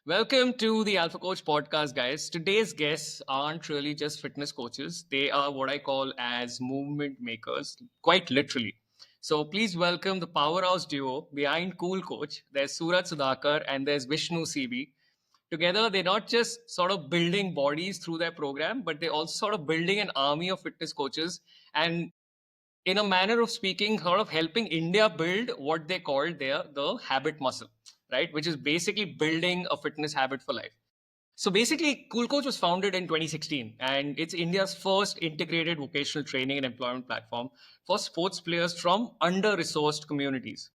Welcome to the Alpha Coach podcast, guys. Today's guests aren't really just fitness coaches. They are what I call as movement makers, quite literally. So please welcome the powerhouse duo behind CoolCoach. There's Suraj Sudhakar and there's Vishnu CB. Together, they're not just sort of building bodies through their program, but they're also sort of building an army of fitness coaches and in a manner of speaking, sort of helping India build what they called the habit muscle, right? Which is basically building a fitness habit for life. So basically, CoolCoach was founded in 2016, and it's India's first integrated vocational training and employment platform for sports players from under-resourced communities.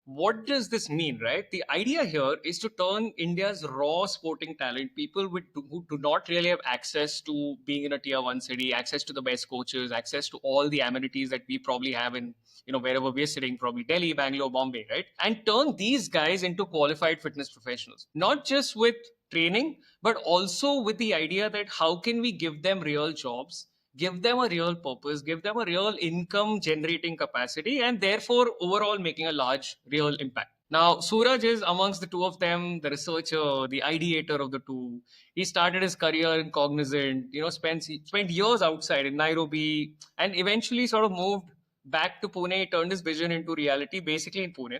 What does this mean, right? The idea here is to turn India's raw sporting talent, people who do not really have access to being in a tier one city, access to the best coaches, access to all the amenities that we probably have in, wherever we're sitting, probably Delhi, Bangalore, Bombay, right? And turn these guys into qualified fitness professionals, not just with training, but also with the idea that how can we give them real jobs, give them a real purpose, give them a real income generating capacity, and therefore overall making a large real impact. Now, Suraj is amongst the two of them, the researcher, the ideator of the two. He started his career in Cognizant, spent years outside in Nairobi, and eventually sort of moved back to Pune. He turned his vision into reality, basically in Pune.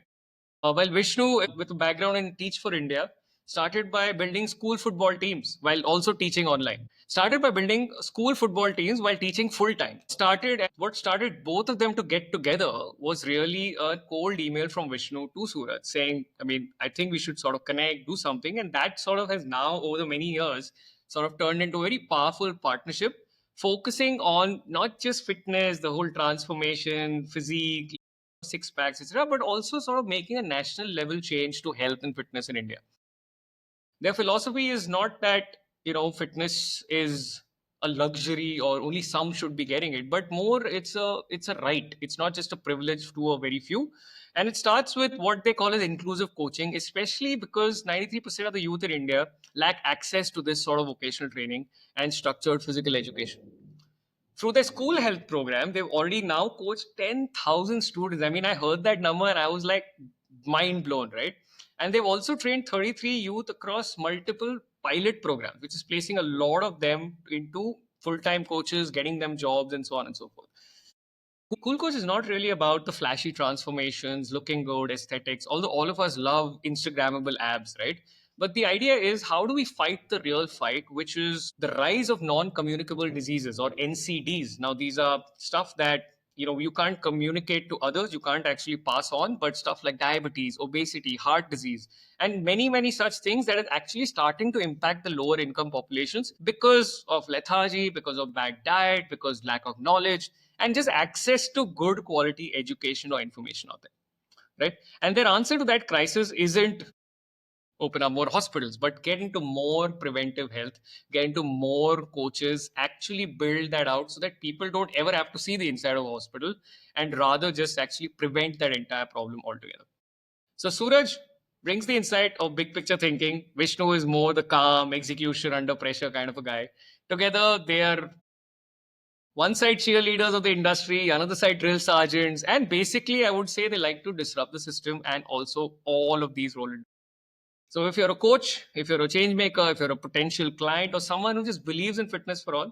While Vishnu, with a background in Teach for India, started by building school football teams while also teaching online. Started by building school football teams while teaching full time. What started both of them to get together was really a cold email from Vishnu to Suraj saying, I think we should sort of connect, do something. And that sort of has now, over the many years, sort of turned into a very powerful partnership focusing on not just fitness, the whole transformation, physique, six packs, etc., but also sort of making a national level change to health and fitness in India. Their philosophy is not that fitness is a luxury or only some should be getting it, but more it's a right. It's not just a privilege to a very few. And it starts with what they call as inclusive coaching, especially because 93% of the youth in India lack access to this sort of vocational training and structured physical education. Through their school health program, they've already now coached 10,000 students. I heard that number and I was like mind blown, right? And they've also trained 33 youth across multiple pilot programs, which is placing a lot of them into full time coaches, getting them jobs, and so on and so forth. Cool Coach is not really about the flashy transformations, looking good, aesthetics, although all of us love Instagrammable abs, right? But the idea is how do we fight the real fight, which is the rise of non communicable diseases or NCDs. Now, these are stuff that you can't communicate to others, you can't actually pass on, but stuff like diabetes, obesity, heart disease, and many such things that are actually starting to impact the lower income populations because of lethargy, because of bad diet, because lack of knowledge and just access to good quality education or information out there, right? And their answer to that crisis isn't open up more hospitals, but get into more preventive health, get into more coaches, actually build that out so that people don't ever have to see the inside of a hospital and rather just actually prevent that entire problem altogether. So Suraj brings the insight of big picture thinking. Vishnu is more the calm execution under pressure kind of a guy. Together, they are one side cheerleaders of the industry, another side drill sergeants, and basically, I would say they like to disrupt the system and also all of these roles. So, if you're a coach, if you're a change maker, if you're a potential client, or someone who just believes in fitness for all,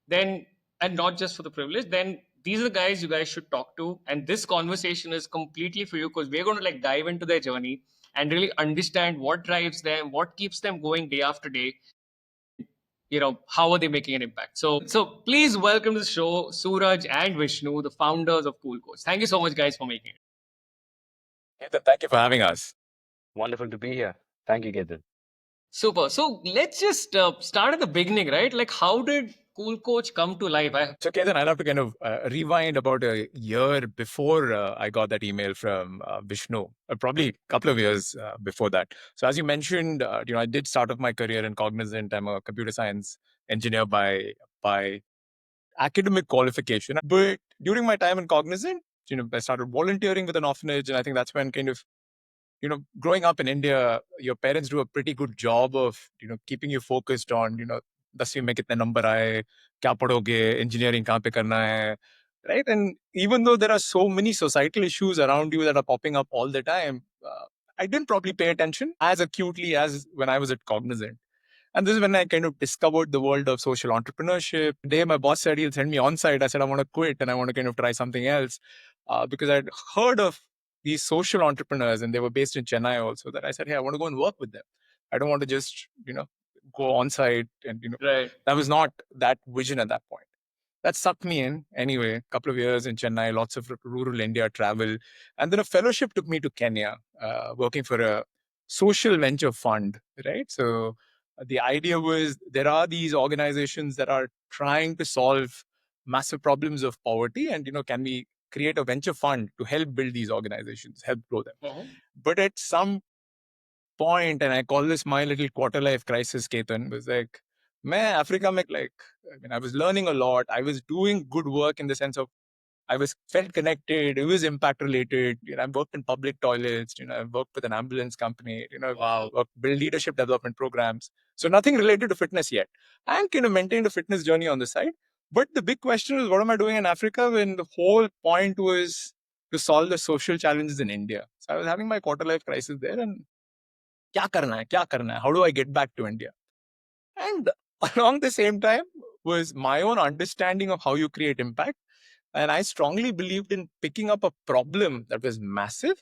then and not just for the privilege, then these are the guys you guys should talk to. And this conversation is completely for you because we're going to like dive into their journey and really understand what drives them, what keeps them going day after day, how are they making an impact. So please welcome to the show Suraj and Vishnu, the founders of CoolCoach. Thank you so much, guys, for making it. Ketan, thank you for having us. Wonderful to be here. Thank you, Ketan. Super. So let's just start at the beginning, right? Like, how did CoolCoach come to life? So, Ketan, I'd have to kind of rewind about a year before I got that email from Vishnu, probably a couple of years before that. So, as you mentioned, I did start off my career in Cognizant. I'm a computer science engineer by academic qualification. But during my time in Cognizant, I started volunteering with an orphanage, and I think that's when kind of growing up in India, your parents do a pretty good job of, keeping you focused on, 10वीं में कितने number आए, क्या पढ़ोगे, engineering कहाँ पे करना है, right? And even though there are so many societal issues around you that are popping up all the time, I didn't probably pay attention as acutely as when I was at Cognizant. And this is when I kind of discovered the world of social entrepreneurship. The day my boss said he'll send me on site, I said, I want to quit and I want to kind of try something else. Because I'd heard of these social entrepreneurs and they were based in Chennai also, that I said, hey, I want to go and work with them. I don't want to just, go on site and, Right. that was not that vision at that point. That sucked me in anyway. A couple of years in Chennai, lots of rural India travel. And then a fellowship took me to Kenya, working for a social venture fund, right? So the idea was there are these organizations that are trying to solve massive problems of poverty. And, can we create a venture fund to help build these organizations, help grow them? But at some point, and I call this my little quarter life crisis, Ketan, was like, man, Africa, I was learning a lot. I was doing good work in the sense of I was felt connected. It was impact related. I worked in public toilets. I worked with an ambulance company. Wow. Build leadership development programs. So nothing related to fitness yet. And maintained a fitness journey on the side. But the big question was, what am I doing in Africa when the whole point was to solve the social challenges in India? So I was having my quarter life crisis there, and क्या करना है? क्या करना है? How do I get back to India? And along the same time was my own understanding of how you create impact. And I strongly believed in picking up a problem that was massive.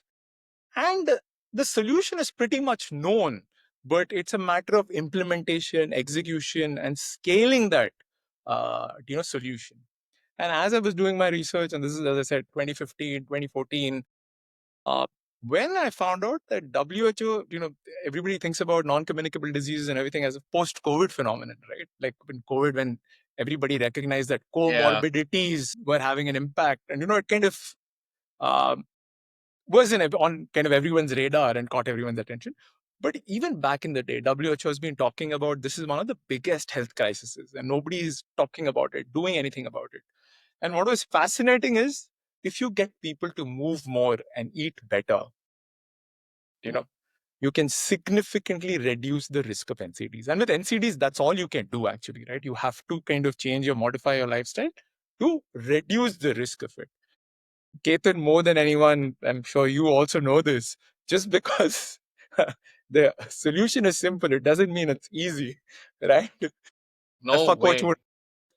And the solution is pretty much known, but it's a matter of implementation, execution, and scaling that, solution. And as I was doing my research, and this is, as I said, 2015, 2014, when I found out that WHO, everybody thinks about non-communicable diseases and everything as a post-COVID phenomenon, right? Like in COVID, when everybody recognized that comorbidities were having an impact, and it kind of was on kind of everyone's radar and caught everyone's attention. But even back in the day, WHO has been talking about this is one of the biggest health crises, and nobody is talking about it, doing anything about it. And what was fascinating is if you get people to move more and eat better, you can significantly reduce the risk of NCDs. And with NCDs, that's all you can do actually, right? You have to kind of change or modify your lifestyle to reduce the risk of it. Ketan, more than anyone, I'm sure you also know this, just because the solution is simple, it doesn't mean it's easy, right? No Alpha coach way.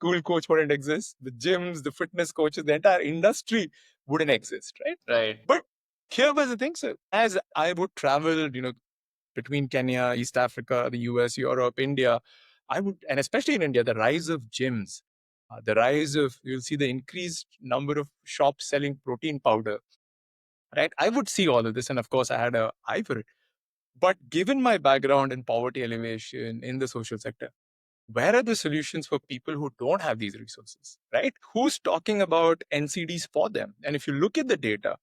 CoolCoach wouldn't exist. The gyms, the fitness coaches, the entire industry wouldn't exist, right? Right. But here was the thing. So as I would travel, between Kenya, East Africa, the US, Europe, India, and especially in India, the rise of gyms, you'll see the increased number of shops selling protein powder, right? I would see all of this. And of course, I had an eye for it. But given my background in poverty elevation in the social sector, where are the solutions for people who don't have these resources, right? Who's talking about NCDs for them? And if you look at the data,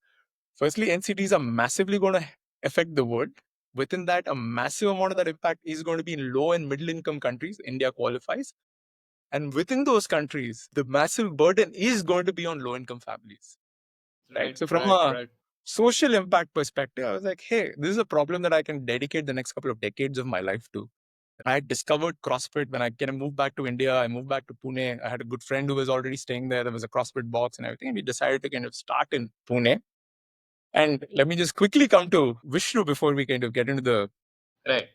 firstly, NCDs are massively going to affect the world. Within that, a massive amount of that impact is going to be in low and middle income countries. India qualifies. And within those countries, the massive burden is going to be on low income families, right? So from a social impact perspective, I was like, hey, this is a problem that I can dedicate the next couple of decades of my life to. I had discovered CrossFit when I kind of moved back to India. I moved back to Pune. I had a good friend who was already staying there. There was a CrossFit box and everything. And we decided to kind of start in Pune. And let me just quickly come to Vishnu before we kind of get into the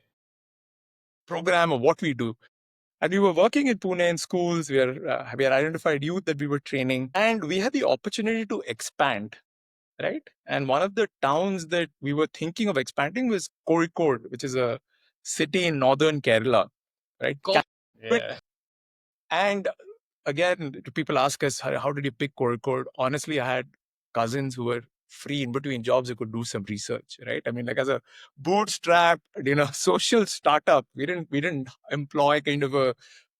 program of what we do. And we were working in Pune in schools. We had identified youth that we were training, and we had the opportunity to expand, right? And one of the towns that we were thinking of expanding was Kozhikode, which is a city in northern Kerala, right? Yeah. And again, people ask us, how did you pick Kozhikode? Honestly, I had cousins who were free in between jobs who could do some research, right? I mean, like as a bootstrap, social startup, we didn't employ kind of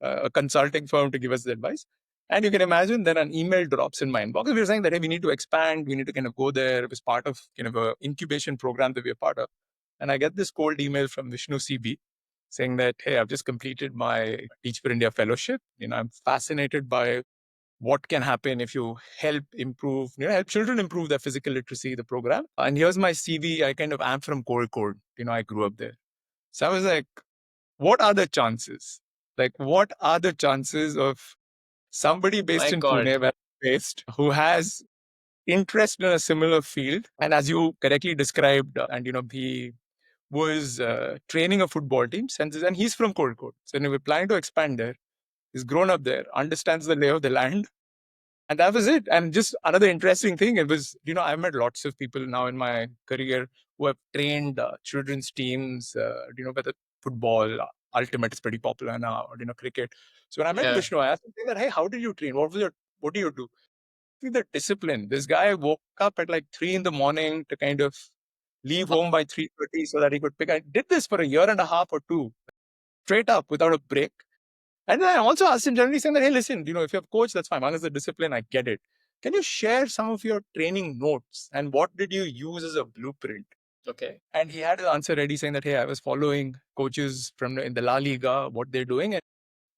a consulting firm to give us the advice. And you can imagine then an email drops in my inbox. We were saying that, hey, we need to expand. We need to kind of go there. It was part of kind of a incubation program that we are part of. And I get this cold email from Vishnu CB saying that, hey, I've just completed my Teach for India fellowship. I'm fascinated by what can happen if you help improve, help children improve their physical literacy, the program. And here's my CV. I kind of am from Kozhikode. I grew up there. So I was like, what are the chances? Like, what are the chances of somebody based in Pune, where I'm based, who has interest in a similar field. And as you correctly described, and he was training a football team, and he's from CoolCoach. So we're planning to expand there. He's grown up there, understands the lay of the land, and that was it. And just another interesting thing, it was, I've met lots of people now in my career who have trained children's teams, whether football, ultimate is pretty popular now, or, cricket. So when I met Vishnu, I asked him that, hey, how did you train? What do you do? See the discipline. This guy woke up at like 3 in the morning to kind of leave home by 3:30 so that he could pick. I did this for a year and a half or two, straight up without a break. And then I also asked him generally saying that, hey, listen, if you have coach, that's fine. As long as the discipline, I get it. Can you share some of your training notes and what did you use as a blueprint? Okay. And he had his answer ready saying that, hey, I was following coaches in the La Liga, what they're doing.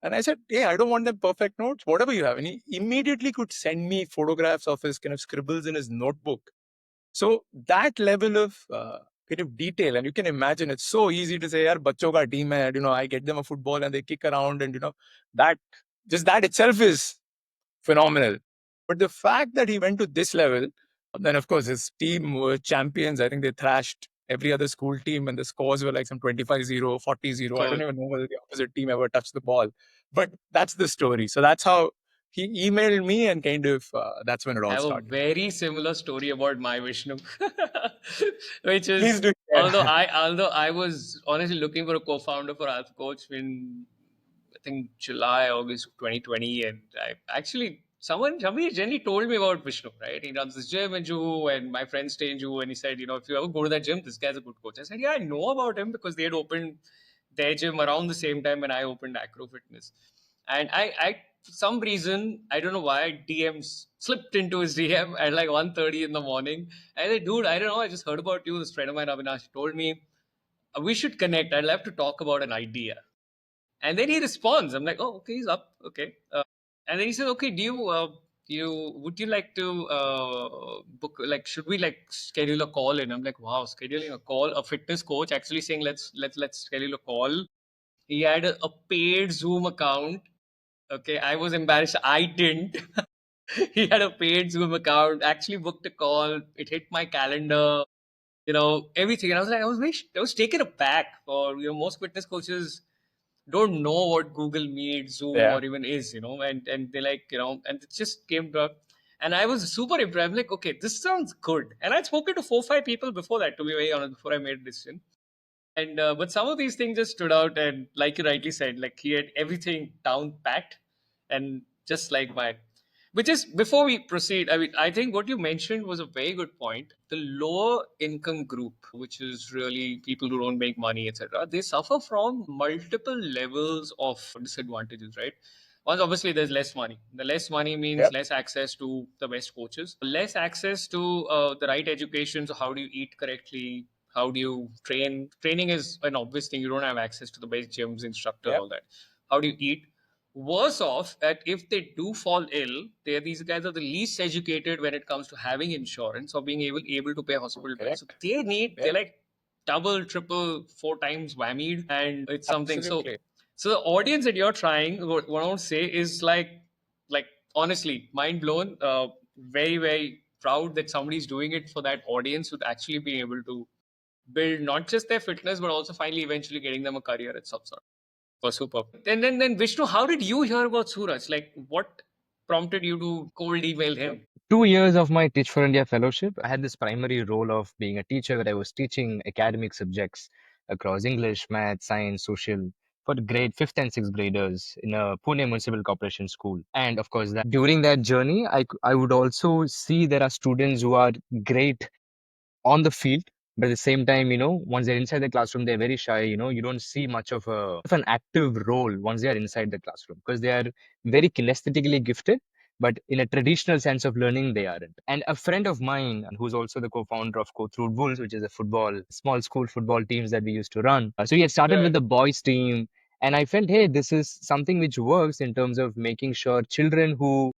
And I said, hey, I don't want them perfect notes, whatever you have. And he immediately could send me photographs of his kind of scribbles in his notebook. So that level of kind of detail, and you can imagine it's so easy to say, yaar, bachcho ka team hai, I get them a football and they kick around, and that that itself is phenomenal. But the fact that he went to this level, then of course his team were champions. I think they thrashed every other school team, and the scores were like some 25-0, 40-0. I don't even know whether the opposite team ever touched the ball. But that's the story. So that's how he emailed me, and kind of that's when it all I have a started. very similar story about my Vishnu, which Please is do share. although I was honestly looking for a co-founder for Alpha Coach in I think July, August 2020, and I actually somebody generally told me about Vishnu, right? He runs this gym in Juhu, and my friends stay in Juhu, and he said, if you ever go to that gym, this guy's a good coach. I said, yeah, I know about him because they had opened their gym around the same time when I opened Acro Fitness. And I for some reason, I don't know why, DMs slipped into his DM at like 1:30 in the morning. I said, dude, I don't know. I just heard about you. This friend of mine, Avinash, told me we should connect. I'd love to talk about an idea. And then he responds. I'm like, oh, okay, he's up. Okay. And then he says, okay, would you like to book, like, should we like schedule a call in? I'm like, wow, scheduling a call, a fitness coach actually saying, let's schedule a call. He had a paid Zoom account. Okay. I was embarrassed. I didn't. He had a paid Zoom account, actually booked a call. It hit my calendar, everything. And I was like, I was taken aback. For most fitness coaches don't know what Google Meet, Zoom, Yeah. or even is, and they like, and it just came to, and I was super impressed. I'm like, okay, this sounds good. And I'd spoken to 4 5 people before that, to be very honest, before I made a decision. And but some of these things just stood out, and like you rightly said, like he had everything down packed, and just like mine. Which is, before we proceed, I mean, I think what you mentioned was a very good point. The lower income group, which is really people who don't make money, etc., they suffer from multiple levels of disadvantages, right? Once, obviously, there's less money. The less money means Yep. less access to the best coaches, less access to the right education. So, how do you eat correctly? How do you train? Training is an obvious thing. You don't have access to the best gyms, instructors, Yep. all that. How do you eat? Worse off, that if they do fall ill, these guys are the least educated when it comes to having insurance or being able to pay hospital bills. So Correct. they're like double, triple, 4 times whammied, and it's something. So Absolutely. the audience that you're trying, what I want to say is like honestly, mind blown. Very, very proud that somebody's doing it for that audience with actually being able to build not just their fitness, but also finally eventually getting them a career at some sort. Was super. And then Vishnu, how did you hear about Suraj? Like, what prompted you to cold email him? 2 years of my Teach for India fellowship, I had this primary role of being a teacher where I was teaching academic subjects across English, math, science, social for grade 5th and 6th graders in a Pune Municipal Corporation school. And of course, that during that journey, I would also see there are students who are great on the field, but at the same time, once they're inside the classroom, they're very shy. You don't see much of an active role once they are inside the classroom because they are very kinesthetically gifted, but in a traditional sense of learning, they aren't. And a friend of mine, who's also the co-founder of Kothrood Wolves, which is a small school football teams that we used to run. So he had started with the boys team, and I felt, hey, this is something which works in terms of making sure children who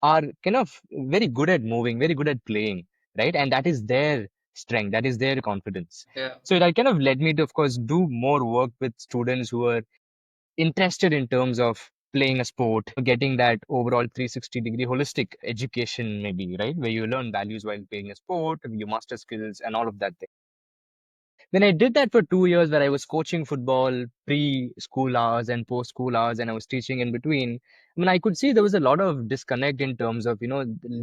are kind of very good at moving, very good at playing, right? And that is their strength, that is their confidence. Yeah. So that kind of led me to, of course, do more work with students who are interested in terms of playing a sport, getting that overall 360-degree holistic education, maybe, right? Where you learn values while playing a sport, you master skills and all of that thing. When I did that for 2 years, where I was coaching football pre-school hours and post-school hours, and I was teaching in between, I mean, I could see there was a lot of disconnect in terms of,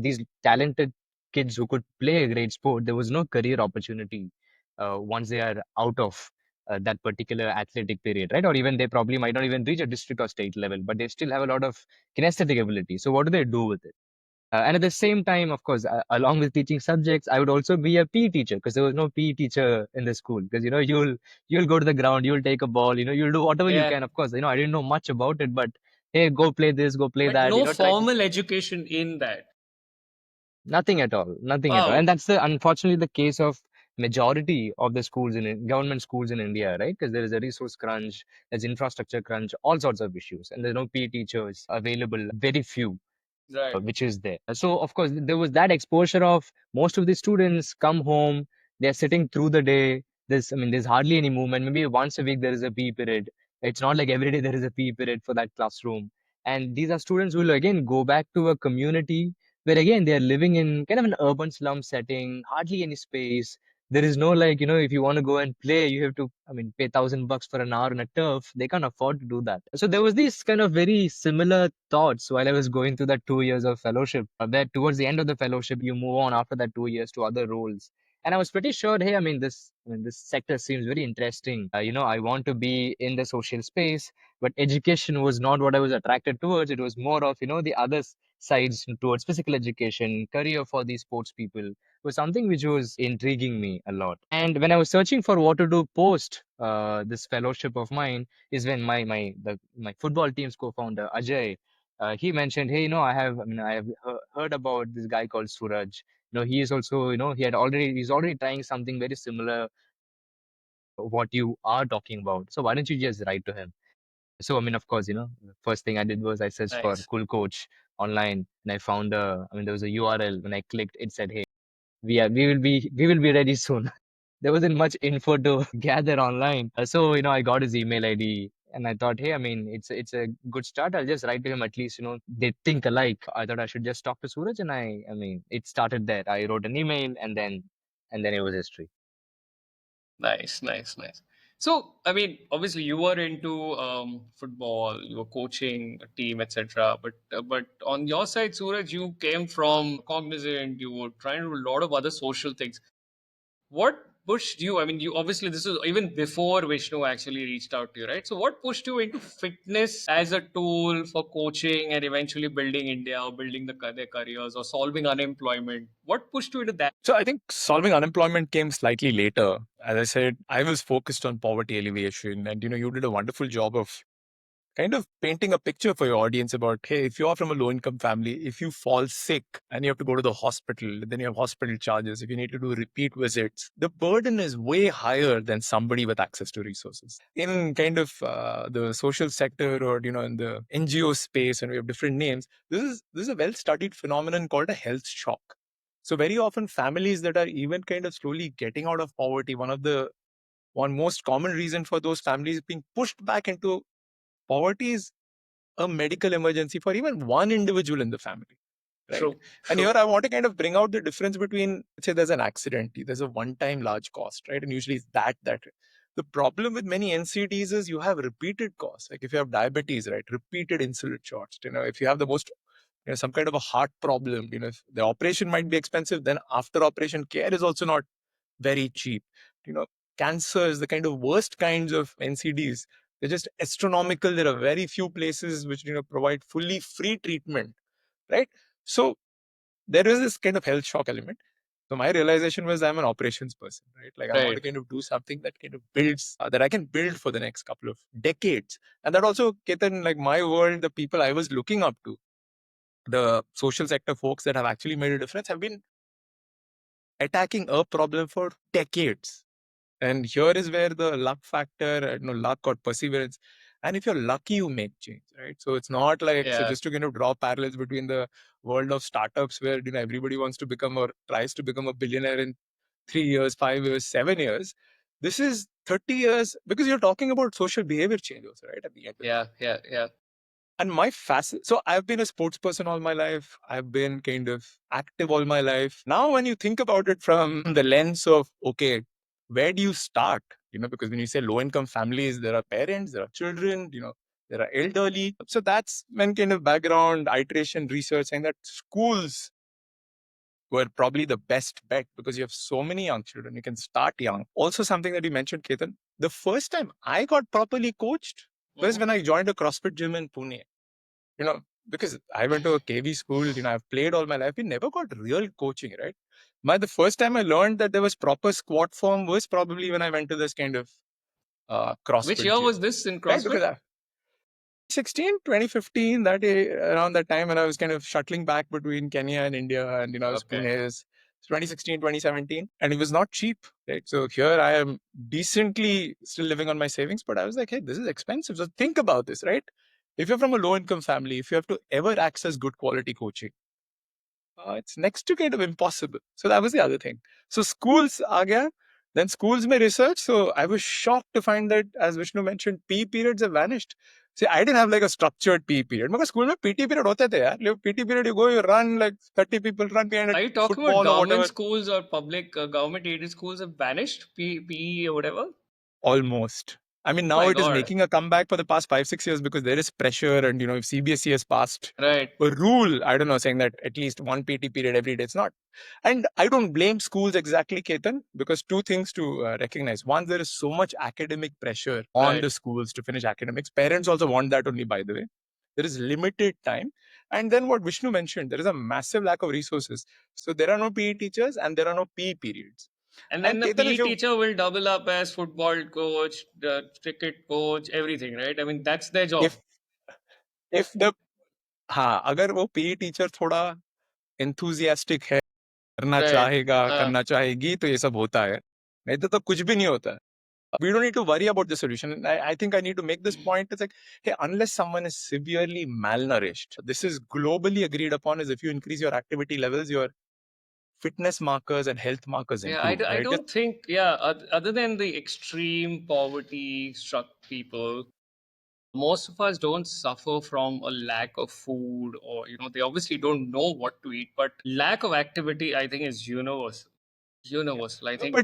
these talented kids who could play a great sport. There was no career opportunity once they are out of that particular athletic period, right? Or even they probably might not even reach a district or state level, but they still have a lot of kinesthetic ability. So what do they do with it? And at the same time, of course, along with teaching subjects, I would also be a PE teacher because there was no PE teacher in the school. Because you'll go to the ground, you'll take a ball, you'll do whatever you Yeah. can. Of course, I didn't know much about it, but hey, go play this, go play But that. no Try to formal education in that. nothing at all, nothing at all. And Wow. that's unfortunately the case of majority of the schools government schools in India, right? Because there is a resource crunch, there's infrastructure crunch, all sorts of issues, and there's no PE teachers available, very few Right. which is there. So of course there was that exposure of most of the students come home, they're sitting through the day. There's hardly any movement. Maybe once a week there is a PE period. It's not like every day there is a PE period for that classroom. And these are students who will again go back to a community where again they are living in kind of an urban slum setting, hardly any space. There is no like, if you want to go and play, you have to, pay $1,000 for an hour on a turf. They can't afford to do that. So there was these kind of very similar thoughts while I was going through that 2 years of fellowship. Where towards the end of the fellowship, you move on after that 2 years to other roles. And I was pretty sure, hey, this sector seems very interesting. I want to be in the social space, but education was not what I was attracted towards. It was more of, the other sides towards physical education, career for these sports people was something which was intriguing me a lot. And when I was searching for what to do post this fellowship of mine, is when my football team's co-founder Ajay, he mentioned, hey, I have heard about this guy called Suraj. He is also, he's already trying something very similar what you are talking about. So why don't you just write to him? So of course, the first thing I did was I searched for Nice. CoolCoach online, and I found there was a URL. When I clicked, it said, hey, we will be ready soon. There wasn't much info to gather online. So, I got his email ID and I thought, hey, it's a good start. I'll just write to him. At least, they think alike. I thought I should just talk to Suraj, and it started there. I wrote an email, and then it was history. Nice, nice, nice. So, I mean, obviously, you were into football, you were coaching a team, etc. But on your side, Suraj, you came from cognizant. You were trying to do a lot of other social things. What pushed you? I mean, you obviously this is even before Vishnu actually reached out to you, right? So, what pushed you into fitness as a tool for coaching and eventually building India or building their careers or solving unemployment? What pushed you into that? So I think solving unemployment came slightly later. As I said, I was focused on poverty alleviation, and you did a wonderful job of kind of painting a picture for your audience about, hey, if you are from a low income family, if you fall sick and you have to go to the hospital, then you have hospital charges, if you need to do repeat visits, the burden is way higher than somebody with access to resources. In kind of the social sector, or in the NGO space, and we have different names, this is a well studied phenomenon called a health shock. So very often families that are even kind of slowly getting out of poverty, one most common reason for those families being pushed back into poverty is a medical emergency for even one individual in the family, right? True, And true. here I want to kind of bring out the difference between, let's say there's an accident, there's a one-time large cost, right? And usually it's that. The problem with many NCDs is you have repeated costs. Like if you have diabetes, right? Repeated insulin shots. If you have the most, some kind of a heart problem, if the operation might be expensive, then after operation care is also not very cheap. You know, cancers, the kind of worst kinds of NCDs, they're just astronomical. There are very few places which provide fully free treatment, right? So there is this kind of health shock element. So my realization was I'm an operations person, right? Like I want to Right. kind of do something that kind of builds that I can build for the next couple of decades. And that also, Ketan, like my world, the people I was looking up to, the social sector folks that have actually made a difference, have been attacking a problem for decades. And here is where the luck factor, luck or perseverance. And if you're lucky, you make change, right? So it's not like, so Yeah. just to kind of draw parallels between the world of startups where, everybody wants to become or tries to become a billionaire in 3 years, 5 years, 7 years. This is 30 years because you're talking about social behavior change also, right? At the end of the day. Yeah. Yeah. Yeah. And so I've been a sports person all my life. I've been kind of active all my life. Now, when you think about it from the lens of, okay, where do you start? Because when you say low income families, there are parents, there are children, there are elderly. So that's when kind of background, iteration, research saying that schools were probably the best bet because you have so many young children. You can start young. Also, something that you mentioned, Ketan, the first time I got properly coached was when I joined a CrossFit gym in Pune. you know, because I went to a KV school, I've played all my life. We never got real coaching, right? The first time I learned that there was proper squat form was probably when I went to this kind of Which CrossFit year gym, was this in right? CrossFit? Because 2015, around that time when I was kind of shuttling back between Kenya and India, and I was Okay. Pune's 2016, 2017, and it was not cheap, right? So here I am decently still living on my savings, but I was like, hey, this is expensive. So think about this, right? If you're from a low income family, if you have to ever access good quality coaching, it's next to kind of impossible. So that was the other thing. So schools aa gaya. Then schools may research. So I was shocked to find that, as Vishnu mentioned, PE periods have vanished. See, I didn't have like a structured PE period. Because school mein PT period hote the yaar. PT period, you go, you run like 30 people run behind a Are you talking about football or government whatever. schools or public government aided schools have vanished? PE or whatever? Almost. I mean, Oh now my it is God. making a comeback for the past 5, 6 years because there is pressure, and if CBSE has passed Right. a rule, I don't know, saying that at least one PT period every day, it's not. And I don't blame schools exactly, Ketan, because two things to recognize. One, there is so much academic pressure on Right. the schools to finish academics. Parents also want that only, by the way. There is limited time. And then what Vishnu mentioned, there is a massive lack of resources. So there are no PE teachers and there are no PE periods. And then And the Ketan, PE teacher will double up as football coach, the cricket coach, everything, right? I mean, that's their job. if if the हाँ, अगर वो PE teacher थोड़ा enthusiastic है, करना Right. चाहेगा, Uh, करना चाहेगी, तो ये सब होता है. नहीं तो कुछ भी नहीं होता है. We don't need to worry about the solution. And I think I need to make this point. It's like, hey, unless someone is severely malnourished, this is globally agreed upon, is if you increase your activity levels, your fitness markers and health markers yeah, improve, I right? don't think, yeah, other than the extreme poverty struck people, most of us don't suffer from a lack of food, or they obviously don't know what to eat, but lack of activity, I think, is Yeah. universal, I No, think.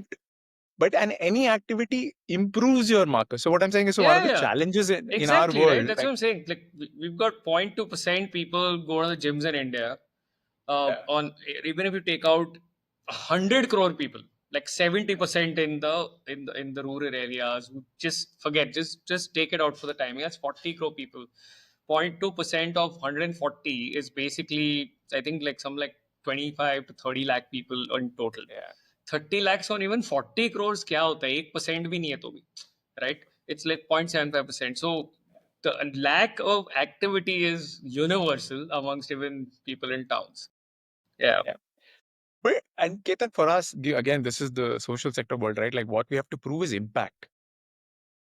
but any activity improves your markers. So what I'm saying is, so one of Yeah, the yeah, challenges in our exactly, right. world, That's what I'm saying. Like, we've got 0.2% people go to the gyms in India. yeah, On Even if you take out 100 crore people, like 70% in the rural areas, just forget, just take it out for the timing. That's 40 crore people. 0.2% of 140 is basically, I think, like some like 25 to 30 lakh people in total. yeah, 30 lakhs on even 40 crores क्या होता है 1% भी नहीं है तो भी, right? It's like 0.75%. So the lack of activity is universal amongst even people in towns. Yeah. yeah. And Ketan, for us, again, this is the social sector world, right? Like what we have to prove is impact.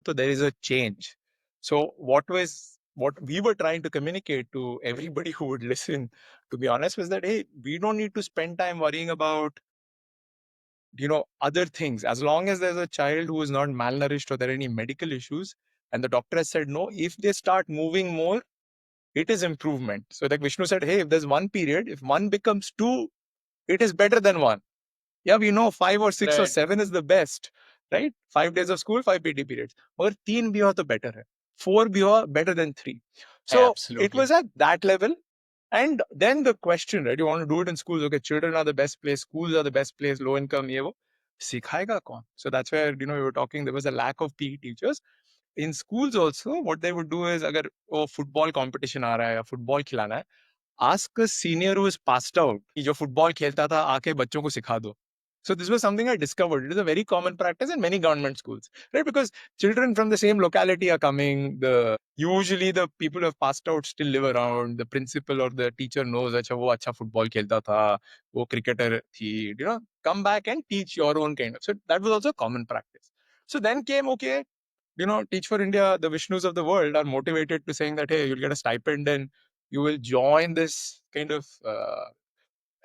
So there is a change. So what we were trying to communicate to everybody who would listen, to be honest, was that, hey, we don't need to spend time worrying about, other things. As long as there's a child who is not malnourished or there are any medical issues, and the doctor has said no, if they start moving more, it is improvement. So like Vishnu said, hey, if there's one period, if one becomes two, it is better than one. Yeah, we know 5 or 6 or Right. 7 is the best, right? 5 days of school, 5 PT periods. Or 3 bhi ho to better hai. 4 bhi ho better than 3. So it Absolutely. was at that level. And then the question, right? You want to do it in schools. Okay, children are the best place. Schools are the best place. Low income, ye wo. Sikhayega kaun? So that's where, we were talking, there was a lack of PE teachers. In schools also, what they would do is, agar football competition aa raha hai, ya football खिलाना है, ask a senior who is passed out कि जो football खेलता था आके बच्चों को सिखा दो. So this was something I discovered. It is a very common practice in many government schools, right? Because children from the same locality are coming. Usually the people who have passed out still live around. The principal or the teacher knows अच्छा वो अच्छा football खेलता था, वो cricketer थी. Come back and teach your own kind of. So that was also a common practice. So then came, okay, Teach for India, the Vishnus of the world are motivated to saying that, hey, you'll get a stipend and you will join this kind of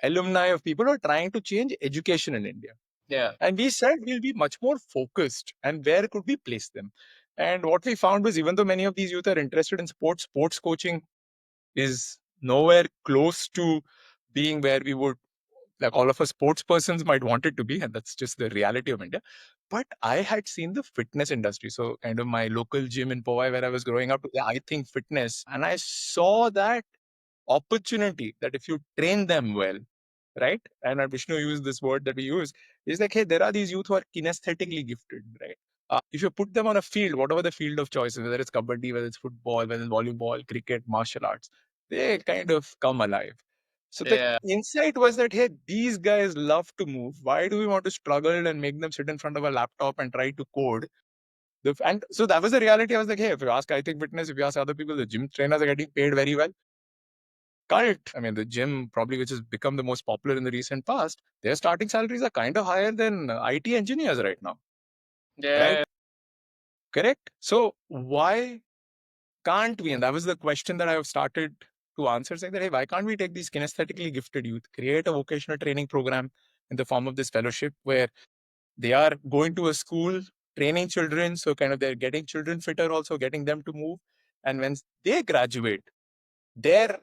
alumni of people who are trying to change education in India. Yeah. And we said we'll be much more focused and where could we place them? And what we found was, even though many of these youth are interested in sports coaching is nowhere close to being where we would, like, all of us sports persons might want it to be, and that's just the reality of India. But I had seen the fitness industry. So kind of my local gym in Powai where I was growing up, I think fitness, and I saw that opportunity that if you train them well, right? And Vishnu used this word that we use, is like, hey, there are these youth who are kinesthetically gifted, right? If you put them on a field, whatever the field of choice, whether it's kabaddi, whether it's football, whether it's volleyball, cricket, martial arts, they kind of come alive. So the insight was that, hey, these guys love to move. Why do we want to struggle and make them sit in front of a laptop and try to code? And so that was the reality. I was like, hey, if you ask I think Fitness, if you ask other people, the gym trainers are getting paid very well. Cult. I mean, the gym probably, which has become the most popular in the recent past, their starting salaries are kind of higher than IT engineers right now. Right? Correct? So why can't we? And that was the question that I have started to answer, saying that, hey, why can't we take these kinesthetically gifted youth, create a vocational training program in the form of this fellowship where they are going to a school, training children. So kind of they're getting children fitter, also getting them to move. And when they graduate, their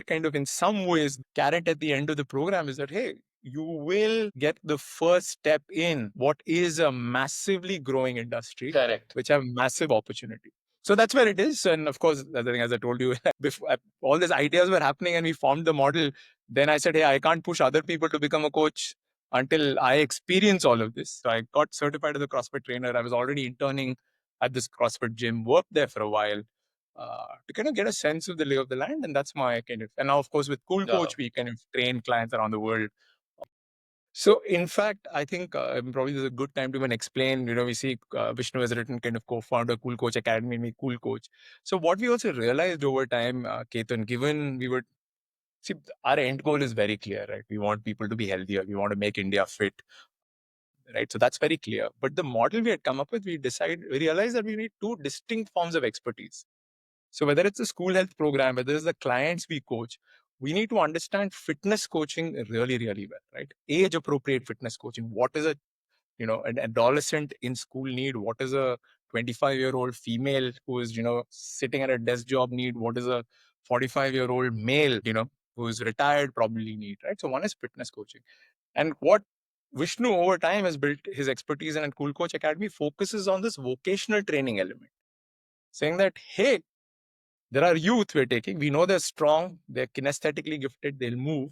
kind of, in some ways, carrot at the end of the program is that, hey, you will get the first step in what is a massively growing industry, Correct. which have massive opportunity. So that's where it is. And of course, I think, as I told you, before all these ideas were happening and we formed the model, then I said, hey, I can't push other people to become a coach until I experience all of this. So I got certified as a CrossFit trainer. I was already interning at this CrossFit gym, worked there for a while, to kind of get a sense of the lay of the land. And that's my kind of, and now, of course, with CoolCoach, we kind of train clients around the world. So, in fact, I think probably this is a good time to even explain. We see Vishnu has written, kind of co-founder CoolCoach Academy, me CoolCoach. So, what we also realized over time, Ketan, given we would see, our end goal is very clear, right? We want people to be healthier. We want to make India fit, right? So that's very clear. But the model we had come up with, we realized that we need two distinct forms of expertise. So whether it's a school health program, whether it's the clients we coach, we need to understand fitness coaching really, really well, right? Age appropriate fitness coaching. What is an adolescent in school need? What is a 25-year-old female who is, sitting at a desk job need? What is a 45-year-old male, who is retired probably need, right? So one is fitness coaching. And what Vishnu over time has built his expertise in, and CoolCoach Academy focuses on this vocational training element, saying that, hey, there are youth we're taking. We know they're strong, they're kinesthetically gifted, they'll move.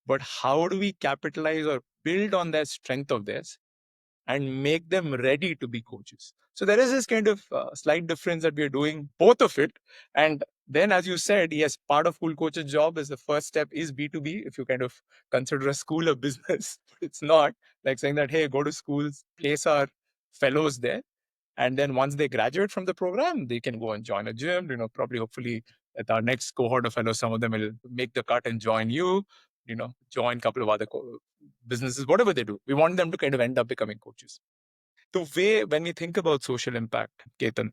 But how do we capitalize or build on that strength of theirs and make them ready to be coaches? So there is this kind of slight difference that we're doing both of it. And then, as you said, yes, part of CoolCoach's job is the first step is B2B. If you kind of consider a school a business, it's not like saying that, hey, go to schools, place our fellows there. And then once they graduate from the program, they can go and join a gym. Probably, hopefully, at our next cohort of fellows, some of them will make the cut and join you. Join a couple of other businesses, whatever they do. We want them to kind of end up becoming coaches. The way, when we think about social impact, Ketan,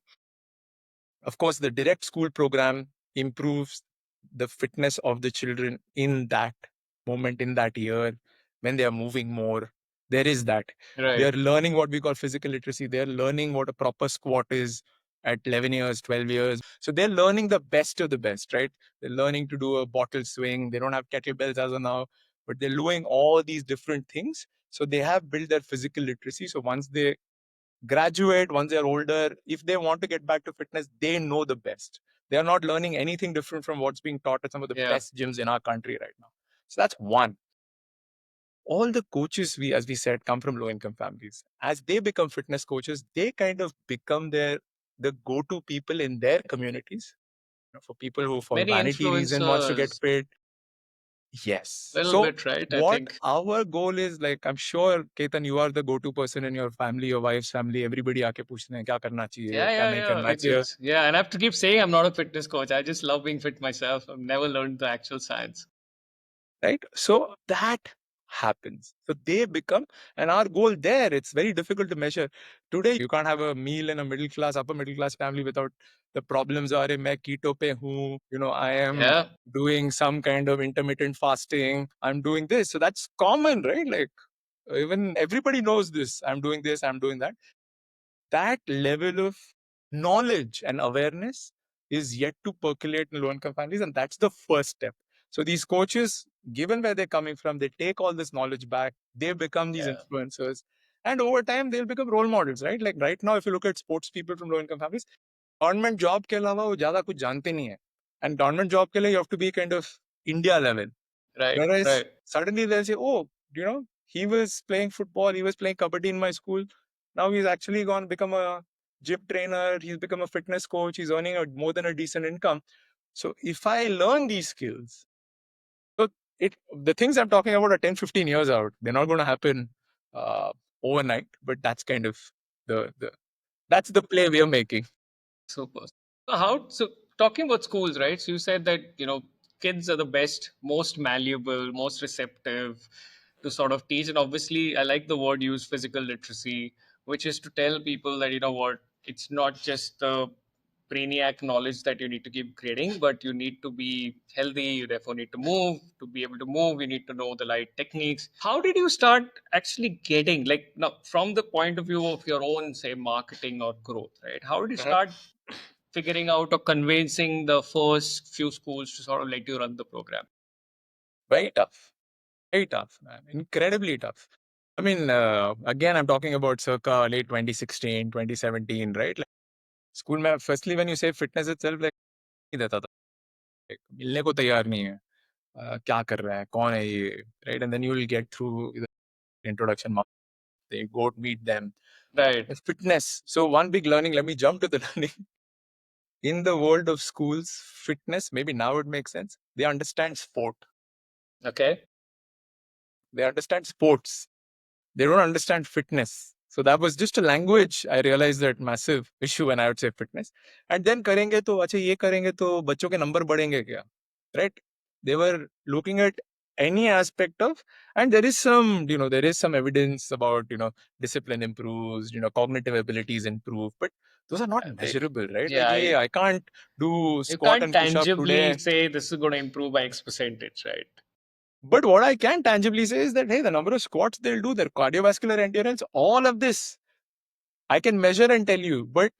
of course, the direct school program improves the fitness of the children in that moment, in that year, when they are moving more. There is that. They are learning what we call physical literacy. They are learning what a proper squat is at 11 years, 12 years. So they're learning the best of the best, right? They're learning to do a bottle swing. They don't have kettlebells as of now, but they're doing all these different things. So they have built their physical literacy. So once they graduate, once they're older, if they want to get back to fitness, they know the best. They're not learning anything different from what's being taught at some of the best gyms in our country right now. So that's one. All the coaches, as we said, come from low income families. As they become fitness coaches, they kind of become the go-to people in their communities. For people who, for Many vanity reason, wants to get influencers. fit. Yes. Little So bit, right? I what think. our goal is, like, I'm sure, Ketan, you are the go-to person in your family, your wife's family. Everybody aake पूछते हैं क्या करना चाहिए, क्या नहीं करना चाहिए. Yeah, and I have to keep saying I'm not a fitness coach. I just love being fit myself. I've never learned the actual science. Right? So that happens. So they become, and our goal there, it's very difficult to measure. Today, you can't have a meal in a middle class, upper middle class family without the problems. Are मैं keto पे हूँ, I am doing some kind of intermittent fasting. I'm doing this. So that's common, right? Like, even everybody knows this. I'm doing this, I'm doing that. that level of knowledge and awareness is yet to percolate in low-income families, and that's the first step. So these coaches, given where they're coming from, they take all this knowledge back, they become these influencers, and over time they'll become role models, right? Like right now, if you look at sports people from low-income families, government job के अलावा वो ज़्यादा कुछ जानते नहीं है, and government job के लिए you have to be kind of India level. Right, Whereas right. suddenly they'll say, oh, he was playing football, he was playing kabaddi in my school. Now he's actually gone become a gym trainer, he's become a fitness coach, he's earning more than a decent income. So if I learn these skills, so the things I'm talking about are 10, 15 years out. They're not going to happen overnight, but that's kind of the that's the play we are making. Super. So talking about schools, right? So you said that, kids are the best, most malleable, most receptive to sort of teach. And obviously, I like the word used, physical literacy, which is to tell people that, it's not just the brainiac knowledge that you need to keep grading, but you need to be healthy. You therefore need to move. To be able to move, you need to know the right techniques. How did you start actually getting, like, now from the point of view of your own, say, marketing or growth, right? How did you start figuring out or convincing the first few schools to sort of let you run the program? Very tough, man. Incredibly tough. I mean, again, I'm talking about circa late 2016, 2017, right? Like, school में firstly when you say fitness itself, like नहीं देता था, like, मिलने को तैयार नहीं है, क्या कर रहा है, कौन है ये, right? And then you will get through the introduction, they go meet them. Right. Fitness. So one big learning, let me jump to the learning. In the world of schools, fitness, maybe now it makes sense. They understand sport. Okay. They understand sports. They don't understand fitness. So that was just a language. I realized that massive issue when I would say fitness. And then करेंगे तो अच्छा ये करेंगे तो बच्चों के number बढ़ेंगे क्या? Right? They were looking at any aspect of, and there is some evidence about, discipline improves, cognitive abilities improve, but those are not measurable, right? Like, Yeah, hey, I can't do you squat can't and push up tangibly today. say this is going to improve by X percentage, right? But what I can tangibly say is that, hey, the number of squats they'll do, their cardiovascular endurance, all of this, I can measure and tell you. But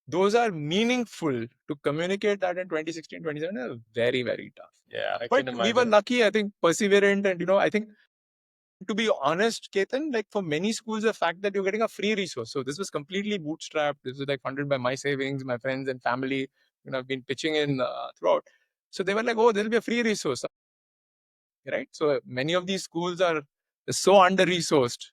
those are meaningful to communicate that in 2016, 2017 are very, very tough. Yeah, I But can we were imagine. lucky, I think, perseverant. And, I think, to be honest, Ketan, like for many schools, the fact that you're getting a free resource. So this was completely bootstrapped. This was like funded by my savings, my friends and family. I've been pitching in throughout. So they were like, oh, there'll be a free resource, right? So many of these schools are so under-resourced.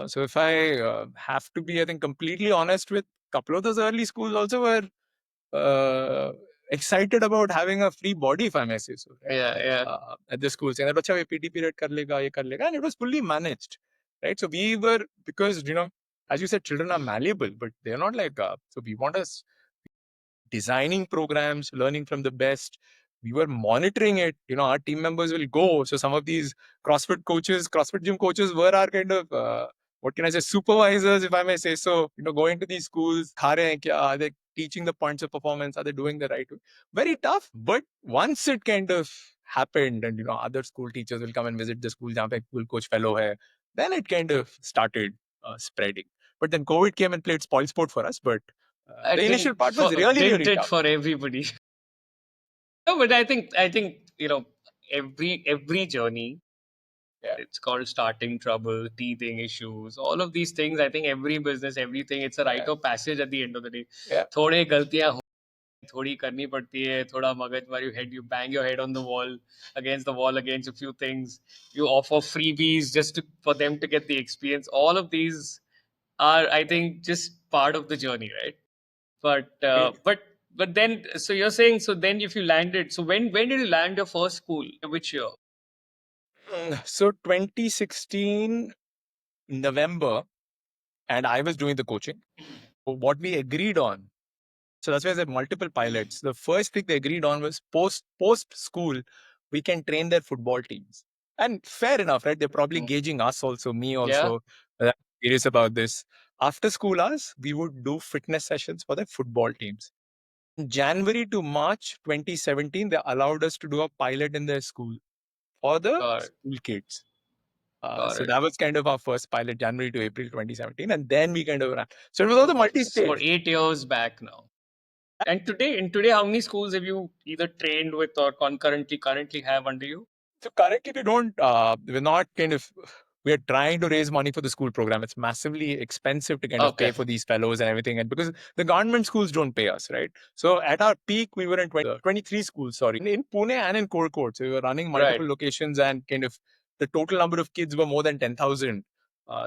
So if I have to be, I think, completely honest with a couple of those early schools also were excited about having a free body, if I may say so, right? Yeah. At the school, saying that, "Acha, ye PT period kar lega, ye kar lega," and it was fully managed, right? So we were, because, as you said, children are malleable, but they're not like, so we want us designing programs, learning from the best. We were monitoring it. Our team members will go. So some of these CrossFit gym coaches were our kind of, what can I say, supervisors, if I may say so. Going to these schools, kha rahe hain kya? Are they teaching the points of performance? Are they doing the right way? Very tough. But once it kind of happened, and other school teachers will come and visit the school jahan pe CoolCoach fellow hai, then it kind of started spreading. But then COVID came and played spoilsport for us. But I the initial think part was really, did really it tough. for everybody. No, but I think every journey, Yeah. it's called starting trouble, teething issues, all of these things. I think every business, everything, it's a rite of passage at the end of the day. Yeah. थोड़े गलतियां थोड़ी करनी पड़ती है, थोड़ा मगजमारी, you bang your head on the wall, against a few things. You offer freebies just for them to get the experience. All of these are, I think, just part of the journey, right? But Right. but then, so you're saying, so then if you landed, so when did you land your first school? Which year? So 2016 November, and I was doing the coaching. So what we agreed on, so that's why I said multiple pilots. The first thing they agreed on was post school, we can train their football teams. And fair enough, right? They're probably gauging us also, me Yeah. also. I'm curious about this. After school hours, we would do fitness sessions for their football teams. January to March 2017, they allowed us to do a pilot in their school for the Got it. school kids. Got So it. that was kind of our first pilot, January to April 2017, and then we kind of ran. So it was all the It's about multi-stage. 8 years back now. And today, how many schools have you either trained with or currently have under you? So currently we don't, we're not kind of, we're trying to raise money for the school program. It's massively expensive to kind of pay Okay. for these fellows and everything. And because the government schools don't pay us, right? So at our peak, we were in 23 schools, sorry, in Pune and in CoolCoach. So we were running Right. multiple locations, and kind of the total number of kids were more than 10,000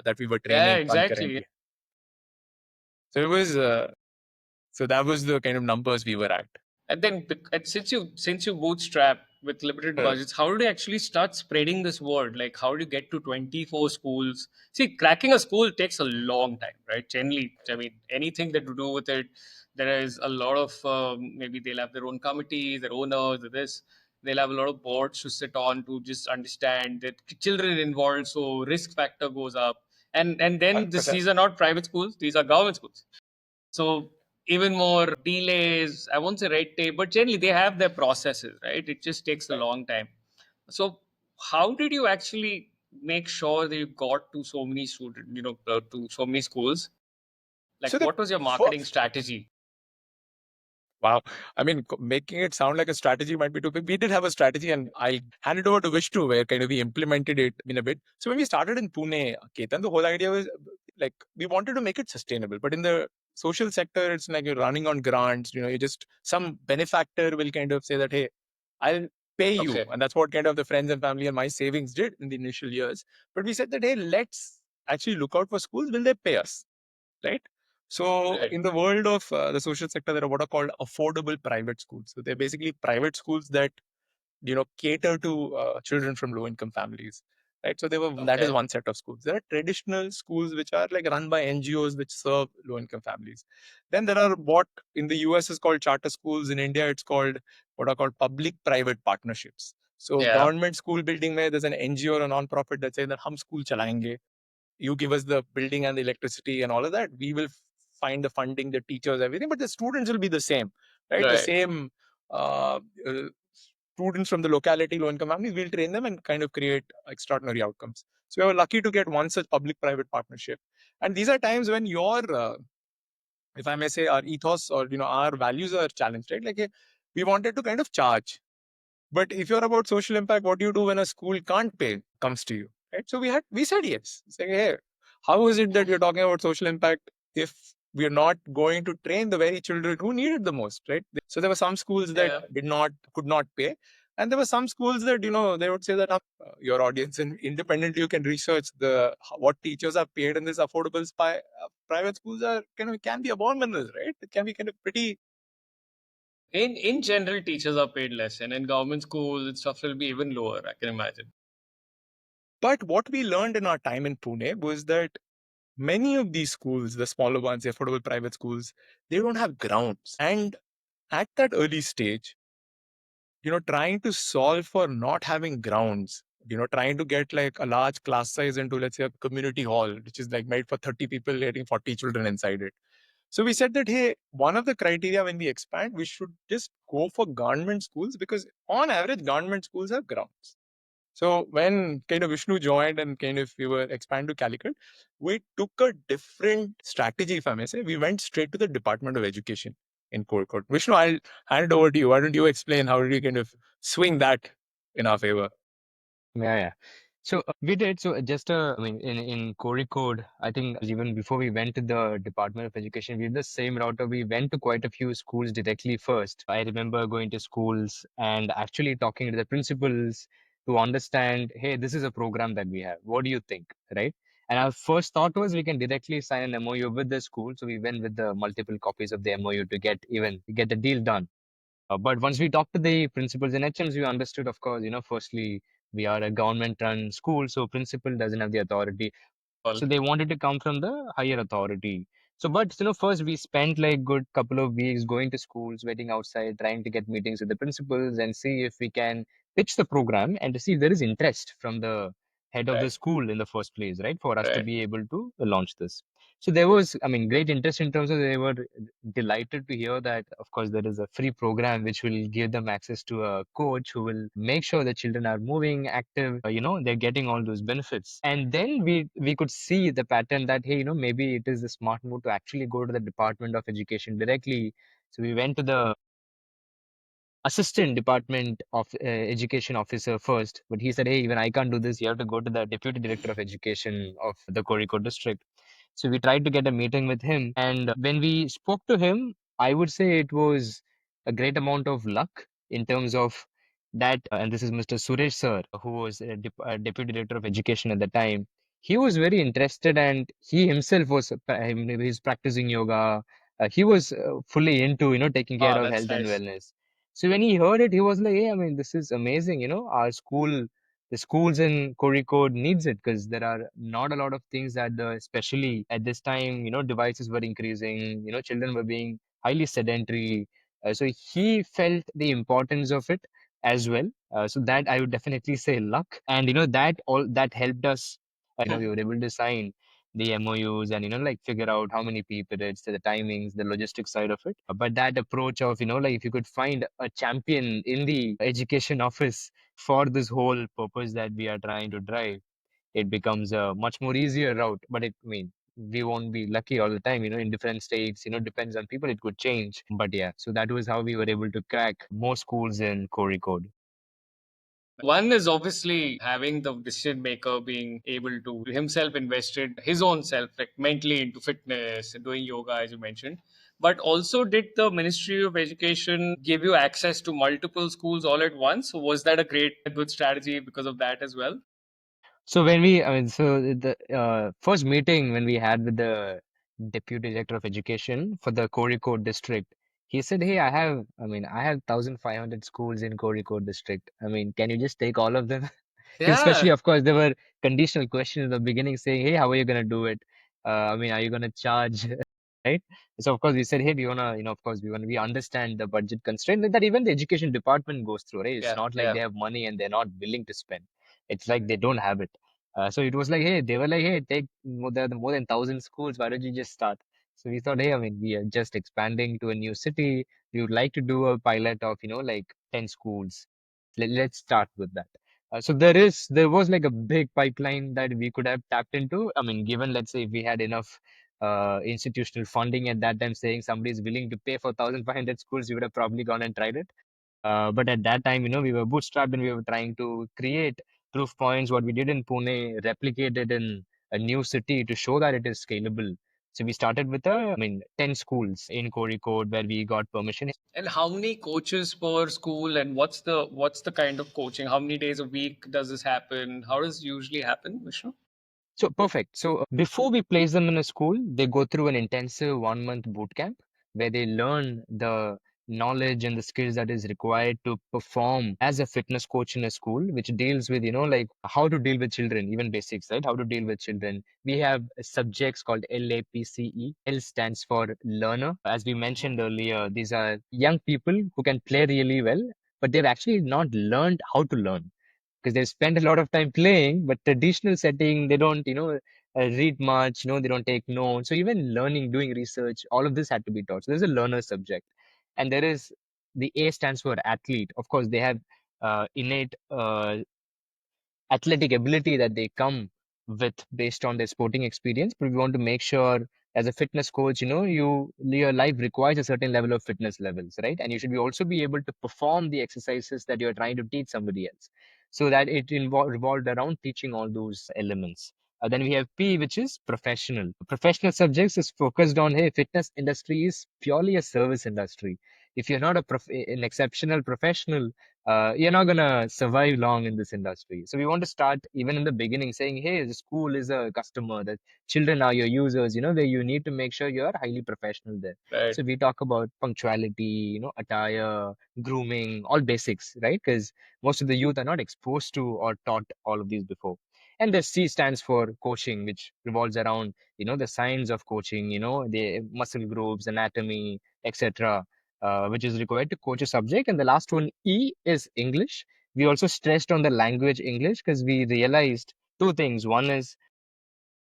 that we were Yeah, training exactly. concurrently. So it was, so that was the kind of numbers we were at. And then since you bootstrap with limited budgets, how did you actually start spreading this word? Like, how do you get to 24 schools? See, cracking a school takes a long time, right? Generally, I mean, anything that to do with it, there is a lot of maybe they'll have their own committees, their owners, this. They'll have a lot of boards to sit on to just understand that children involved, so risk factor goes up. And then these are not private schools; these are government schools. So even more delays, I won't say red tape, but generally they have their processes, right? It just takes a long time. So how did you actually make sure that you got to so many students, to so many schools? Like, So the what was your marketing strategy? Wow. I mean, making it sound like a strategy might be too big. We did have a strategy, and I'll hand it over to Vishnu, where kind of we implemented it in a bit. So when we started in Pune, Ketan, the whole idea was like we wanted to make it sustainable. But in the social sector, it's like you're running on grants. You just some benefactor will kind of say that, hey, I'll pay you. Okay, And that's what kind of the friends and family and my savings did in the initial years. But we said that, hey, let's actually look out for schools. Will they pay us? Right? So right. in the world of the social sector, there are what are called affordable private schools. So they're basically private schools that cater to children from low income families. Right. So that is Okay, one set of schools. There are traditional schools which are like run by NGOs which serve low income families. Then there are what in the US is called charter schools. In India, it's called what are called public private partnerships. So yeah, government school building where there's an NGO or a non-profit that says that hum school chalayenge, you give us the building and the electricity and all of that, we will find the funding, the teachers, everything, but the students will be the same, right? The right. same students from the locality, low income families, we'll train them and kind of create extraordinary outcomes. So we were lucky to get one such public private partnership. And these are times when if I may say, our ethos or our values are challenged, right? Like we wanted to kind of charge, but if you're about social impact, what do you do when a school can't pay comes to you, right? So we said yes. Say, hey, how is it that we're talking about social impact if we're not going to train the very children who need it the most, right? So there were some schools that Yeah. could not pay, and there were some schools that they would say that your audience and independently you can research what teachers are paid in this affordable private schools are can be abominable, right? It can be kind of pretty. In general, teachers are paid less, and in government schools, stuff will be even lower. I can imagine. But what we learned in our time in Pune was that many of these schools, the smaller ones, the affordable private schools, they don't have grounds. And at that early stage, trying to solve for not having grounds, trying to get like a large class size into, let's say, a community hall, which is like made for 30 people, getting 40 children inside it. So we said that, hey, one of the criteria when we expand, we should just go for government schools because on average, government schools have grounds. So when kind of Vishnu joined and kind of we were expand to Calicut, we took a different strategy, if I may say. We went straight to the Department of Education in CoolCoach. Vishnu, I'll hand it over to you. Why don't you explain how did you kind of swing that in our favor? Yeah, yeah. So we did. So just I mean, in Corey Code, I think even before we went to the Department of Education, we did the same route. We went to quite a few schools directly first. I remember going to schools and actually talking to the principals to understand, hey, this is a program that we have. What do you think, right? And our first thought was we can directly sign an MOU with the school. So we went with the multiple copies of the MOU to get the deal done. But once we talked to the principals and HMs, we understood, of course, firstly, we are a government-run school, so principal doesn't have the authority. Well, So they wanted to come from the higher authority. So, but first we spent like good couple of weeks going to schools, waiting outside, trying to get meetings with the principals and see if we can pitch the program and to see if there is interest from the head of the Right. school in the first place, right? For us to Right. be able to launch this. So there was, I mean, great interest in terms of they were delighted to hear that, of course, there is a free program which will give them access to a coach who will make sure the children are moving, active, they're getting all those benefits. And then we could see the pattern that, hey, maybe it is a smart move to actually go to the Department of Education directly. So we went to the assistant department of education officer first, but he said, hey, even I can't do this. You have to go to the deputy director of education of the Kozhikode district. So we tried to get a meeting with him. And when we spoke to him, I would say it was a great amount of luck in terms of that. And this is Mr. Suresh sir, who was deputy director of education at the time. He was very interested, and he himself was he's practicing yoga. He was fully into taking care Oh, of that's health and nice. wellness. So when he heard it, he was like, "Hey, I mean, this is amazing. Our school, the schools in Kozhikode needs it because there are not a lot of things especially at this time, devices were increasing. Children were being highly sedentary. So he felt the importance of it as well. So that I would definitely say luck, and that helped us. We were able to sign the MOUs and like figure out how many people it's the timings, the logistics side of it. But that approach of like if you could find a champion in the education office for this whole purpose that we are trying to drive, it becomes a much more easier route. But I mean, we won't be lucky all the time, in different states, depends on people, it could change. But yeah, so that was how we were able to crack more schools in Kozhikode. One is obviously having the decision maker being able to himself invested his own self, like mentally into fitness and doing yoga, as you mentioned. But also, did the Ministry of Education give you access to multiple schools all at once? So was that a good strategy because of that as well? So when we, I mean, so the first meeting when we had with the deputy director of education for the Kozhikode district, he said, "Hey, I have 1,500 schools in Kozhikode district. I mean, can you just take all of them?" Because Yeah. especially, of course, there were conditional questions in the beginning saying, "Hey, how are you gonna do it? I mean, are you gonna charge?" Right? So of course we said, "Hey, we wanna, of course we understand the budget constraint that even the education department goes through, right? It's Yeah. not like Yeah. they have money and they're not willing to spend. It's like they don't have it." So it was like, hey, they were like, hey, take more than 1,000 schools. Why don't you just start? So we thought, hey, I mean, we are just expanding to a new city. We would like to do a pilot of, like 10 schools. Let's start with that. So there was like a big pipeline that we could have tapped into. I mean, given, let's say, if we had enough institutional funding at that time, saying somebody is willing to pay for 1,500 schools, we would have probably gone and tried it. But at that time, we were bootstrapped and we were trying to create proof points. What we did in Pune, replicated in a new city to show that it is scalable. So we started with, 10 schools in Kozhikode where we got permission. And how many coaches per school, and what's the kind of coaching? How many days a week does this happen? How does it usually happen, Vishnu? So perfect. So before we place them in a school, they go through an intensive 1 month boot camp where they learn the knowledge and the skills that is required to perform as a fitness coach in a school, which deals with, like how to deal with children, even basics, right? How to deal with children. We have subjects called LAPCE. L stands for learner. As we mentioned earlier, these are young people who can play really well, but they've actually not learned how to learn because they spend a lot of time playing, but traditional setting, they don't, read much, they don't take notes. So even learning, doing research, all of this had to be taught. So there's a learner subject. And there is the A stands for athlete. Of course, they have innate athletic ability that they come with based on their sporting experience. But we want to make sure as a fitness coach, your life requires a certain level of fitness levels, right? And you should also be able to perform the exercises that you're trying to teach somebody else. So that it revolved around teaching all those elements. Then we have P, which is professional. Professional subjects is focused on, hey, fitness industry is purely a service industry. If you're not an exceptional professional, you're not gonna survive long in this industry. So we want to start even in the beginning saying, hey, the school is a customer, that children are your users, where you need to make sure you're highly professional there. Right. So we talk about punctuality, attire, grooming, all basics, right? Because most of the youth are not exposed to or taught all of these before. And the C stands for coaching, which revolves around, the science of coaching, the muscle groups, anatomy, etc., which is required to coach a subject. And the last one, E, is English. We also stressed on the language English because we realized Two things. One is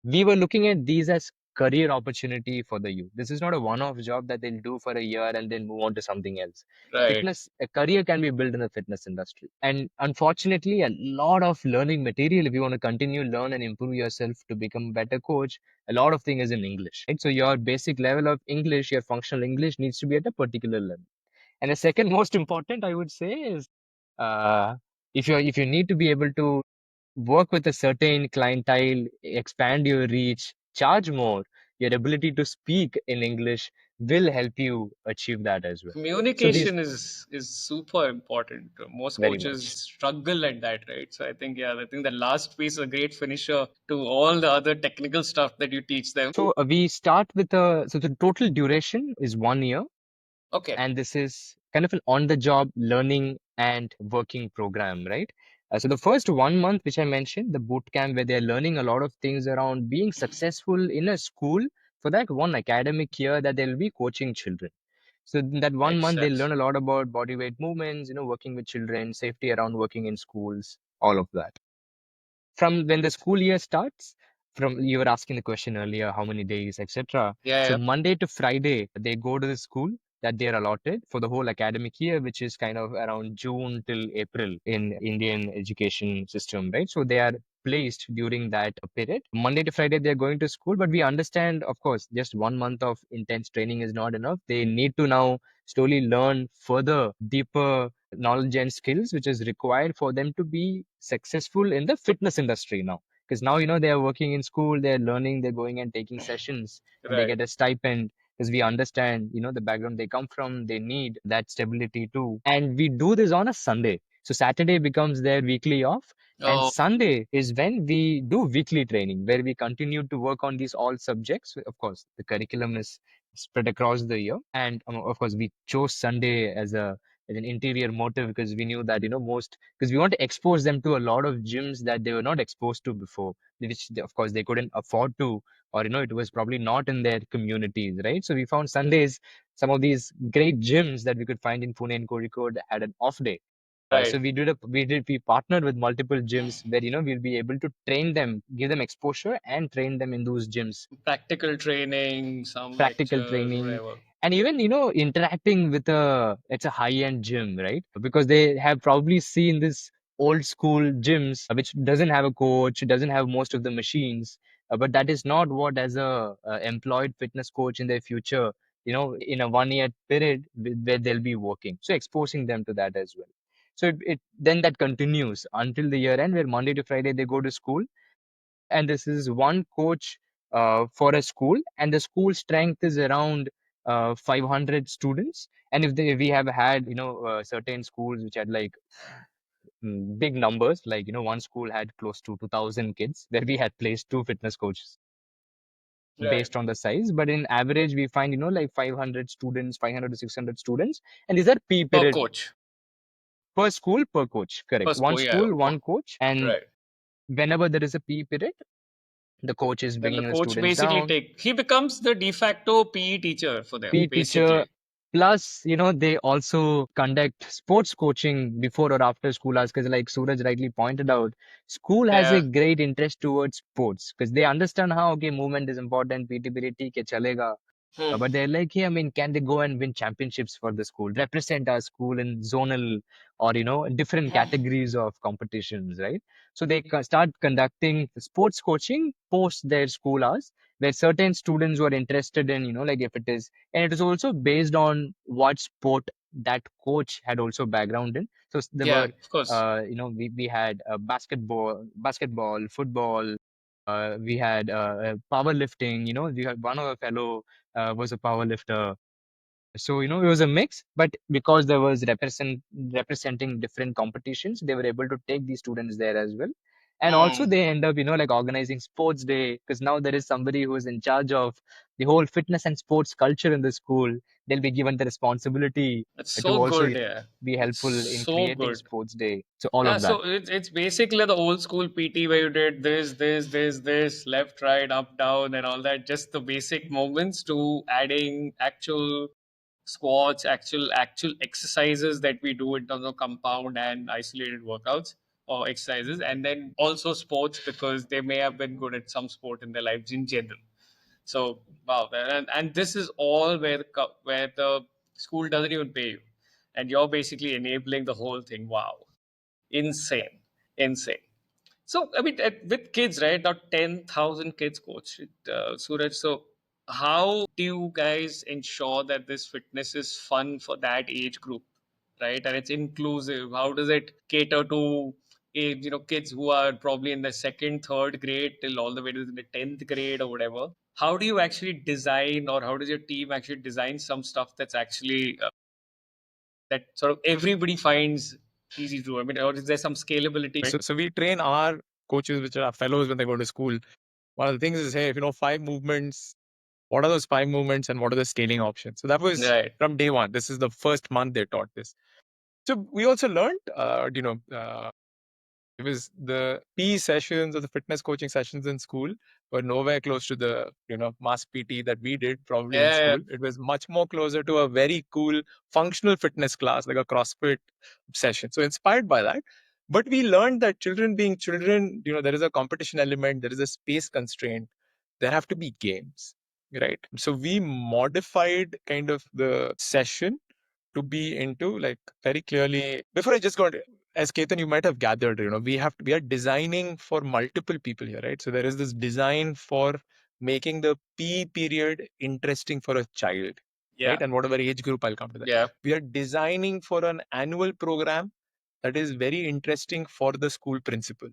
we were looking at these as career opportunity for the youth. This is not a one-off job that they'll do for a year and then move on to something else. Right. Fitness, a career can be built in the fitness industry. And unfortunately, a lot of learning material, if you want to continue learn and improve yourself to become a better coach, a lot of thing is in English. Right? So your basic level of English, your functional English needs to be at a particular level. And the second most important, I would say, is uh, if you need to be able to work with a certain clientele, expand your reach, charge more, your ability to speak in English will help you achieve that as well. So these Communication is super important. Most very coaches much. struggle at that, right? So I think, yeah, I think the last piece is a great finisher to all the other technical stuff that you teach them. So we start with so the total duration is 1 year, Okay. and this is kind of an on-the-job learning and working program, right? So the first 1 month, which I mentioned, the boot camp where they're learning a lot of things around being successful in a school for that one academic year that they'll be coaching children. So in that one Makes month, they'll sense. learn a lot about body weight movements, working with children, safety around working in schools, all of that. From when the school year starts, from you were asking the question earlier, how many days, etc. Yeah, So yeah. Monday to Friday, they go to the school that they're allotted for the whole academic year, which is kind of around June till April in Indian education system, right? So they are placed during that period. Monday to Friday, they're going to school, but we understand, of course, just 1 month of intense training is not enough. They need to now slowly learn further, deeper knowledge and skills which is required for them to be successful in the fitness industry now, because now they are working in school, they're learning, they're going and taking sessions, and they Right. get a stipend, because we understand the background they come from, they need that stability too. And we do this on a Sunday, so Saturday becomes their weekly off, and Oh, Sunday is when we do weekly training where we continue to work on these all subjects. Of course, the curriculum is spread across the year, and of course we chose Sunday as an interior motive because we knew that most, because we want to expose them to a lot of gyms that they were not exposed to before, which of course they couldn't afford to, or it was probably not in their communities, right? So we found Sundays some of these great gyms that we could find in Pune and Kozhikode had an off day. So right. we partnered with multiple gyms where we'll be able to train them, give them exposure and train them in those gyms, Practical training, some practical lectures, training, whatever. and even interacting with it's a high-end gym, right? Because they have probably seen this old school gyms which doesn't have a coach, doesn't have most of the machines, but that is not what, as a employed fitness coach in their future, in a 1 year period where they'll be working, so exposing them to that as well. So it then that continues until the year end, where Monday to Friday they go to school, and this is one coach for a school, and the school strength is around 500 students. And if we have had certain schools which had like big numbers, like one school had close to 2000 kids where we had placed two fitness coaches Right. based on the size, but in average we find like 500 students, 500 to 600 students, and these are p Per period coach. per school per coach, Per correct? One school, yeah. school, one coach. And Right. whenever there is a p period, the coach is Then the bringing the coach students basically down, he becomes the de facto PE teacher for them, PE teacher. basically. Plus, they also conduct sports coaching before or after school hours. Because, like Suraj rightly pointed out, school has a Yeah. great interest towards sports because they understand how, okay, movement is important. PT period, theek hai, chalega. Hmm. But they're like, hey, I mean, can they go and win championships for the school, represent our school in zonal or, different categories of competitions, right? So they start conducting sports coaching post their school hours, where certain students who are interested in, like if it is, and it is also based on what sport that coach had also background in. So there Yeah, were, of course. we had basketball, football, we had powerlifting. We had one of our fellow was a power lifter. So, it was a mix, but because there was representing different competitions, they were able to take these students there as well. And also Hmm. they end up, like organizing sports day, because now there is somebody who is in charge of the whole fitness and sports culture in the school. They'll be given the responsibility It's to so also good, yeah. be It's helpful in so creating good. sports day. So all Yeah, of that. so it's basically the old school PT where you did this, left, right, up, down, and all that. Just the basic movements to adding actual squats, actual exercises that we do in terms of compound and isolated workouts. or exercises, and then also sports because they may have been good at some sport in their lives in general. So wow, and this is all where where the school doesn't even pay you, and you're basically enabling the whole thing. Wow, insane, insane. So I mean, with kids, right? Now 10,000 kids, coach Suraj. So how do you guys ensure that this fitness is fun for that age group, right? And it's inclusive. How does it cater to kids who are probably in the second, third grade till all the way to the 10th grade or whatever? How do you actually design, or how does your team actually design some stuff that's actually that sort of everybody finds easy to do? I mean, or is there some scalability? So we train our coaches, which are our fellows when they go to school. One of the things is, hey, if you know 5 movements, what are those 5 movements and what are the scaling options? So that was Right. from day one. This is the first month they taught this. So we also learned, it was the PE sessions or the fitness coaching sessions in school were nowhere close to the mass PT that we did probably in Yeah, yeah. school. It was much more closer to a very cool functional fitness class, like a CrossFit session. So inspired by that. But we learned that children being children, there is a competition element, there is a space constraint, there have to be games, right? So we modified kind of the session to be into like very clearly. Before I just got, as Ketan, you might have gathered, we are designing for multiple people here, right? So there is this design for making the P period interesting for a child, Yeah. right? And whatever age group, I'll come to that. Yeah. We are designing for an annual program that is very interesting for the school principal,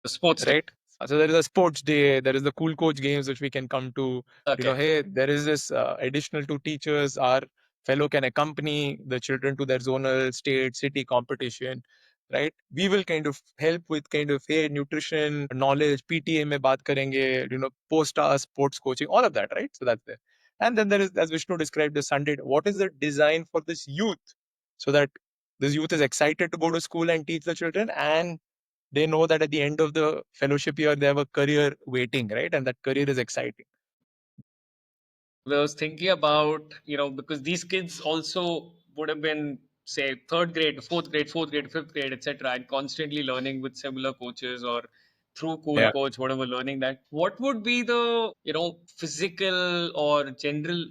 The sports day. right? So there is a sports day, there is the CoolCoach games which we can come to. Okay. Hey, there is this additional two teachers. Our fellow can accompany the children to their zonal, state, city competition, right? We will kind of help with kind of hey nutrition knowledge, PTA mein baat karenge, post hour sports coaching, all of that, right? So that's there. And then there is, as Vishnu described, the Sunday. What is the design for this youth so that this youth is excited to go to school and teach the children, and they know that at the end of the fellowship year they have a career waiting, right? And that career is exciting. I was thinking about, because these kids also would have been, say, third grade, fourth grade, fifth grade, etc., and constantly learning with similar coaches or through Cool Yeah, Coach, whatever, learning that. What would be the, physical or general,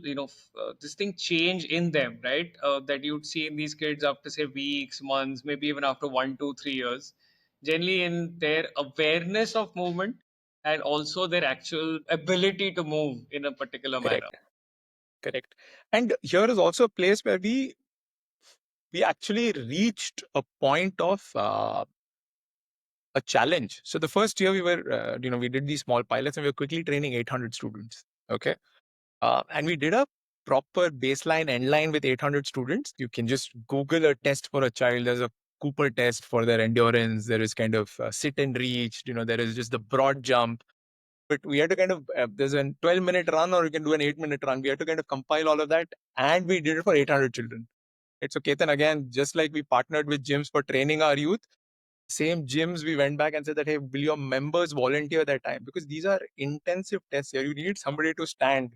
this thing change in them, right? That you'd see in these kids after, say, weeks, months, maybe even after 1, 2, 3 years, generally in their awareness of movement and also their actual ability to move in a particular manner. correct, correct. And here is also a place where we actually reached a point of a challenge. So the first year we were, we did these small pilots and we were quickly training 800 students. Okay. And we did a proper baseline end line with 800 students. You can just Google a test for a child. There's a Cooper test for their endurance. There is kind of sit and reach. There is just the broad jump. But we had to kind of, there's a 12-minute run or you can do an 8-minute run. We had to kind of compile all of that. And we did it for 800 children. Right? So Ketan, again, just like we partnered with gyms for training our youth, same gyms, we went back and said that, hey, will your members volunteer that time? Because these are intensive tests here. You need somebody to stand.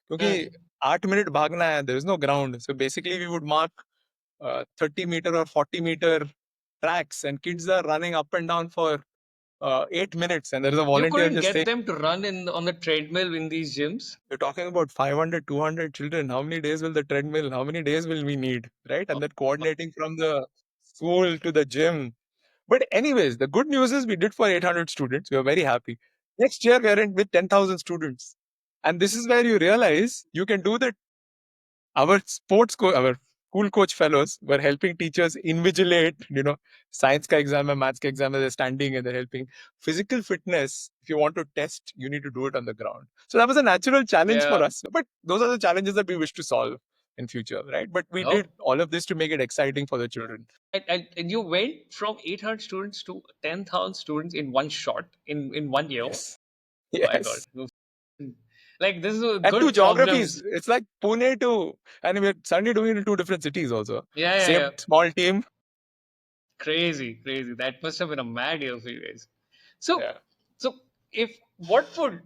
Because 8 minute bhagna hai, there is no ground. So basically, we would mark 30-meter or 40-meter tracks, and kids are running up and down for 8 minutes, and there is a You volunteer couldn't just get saying, them to run on the treadmill in these gyms. you're talking about 500, 200 children. How many days will the treadmill, how many days will we need? Right? And then coordinating from the school to the gym. But anyways, the good news is we did for 800 students. We are very happy. Next year, we are in with 10,000 students. And this is where you realize you can do that. Our our school coach fellows were helping teachers invigilate, science ka exam, hai, maths ka exam, hai, they're standing and they're helping. Physical fitness, if you want to test, you need to do it on the ground. So that was a natural challenge Yeah. for us. But those are the challenges that we wish to solve in future, right? But we Oh. did all of this to make it exciting for the children. And you went from 800 students to 10,000 students in one shot, in 1 year. Yes. Oh my God. Yes. Like, this is a And two good geographies. problems. It's like Pune to, and we're suddenly doing it in two different cities also. Yeah, yeah, Same yeah. small team. Crazy, crazy. That must have been a mad year for you guys. So, Yeah. so if what would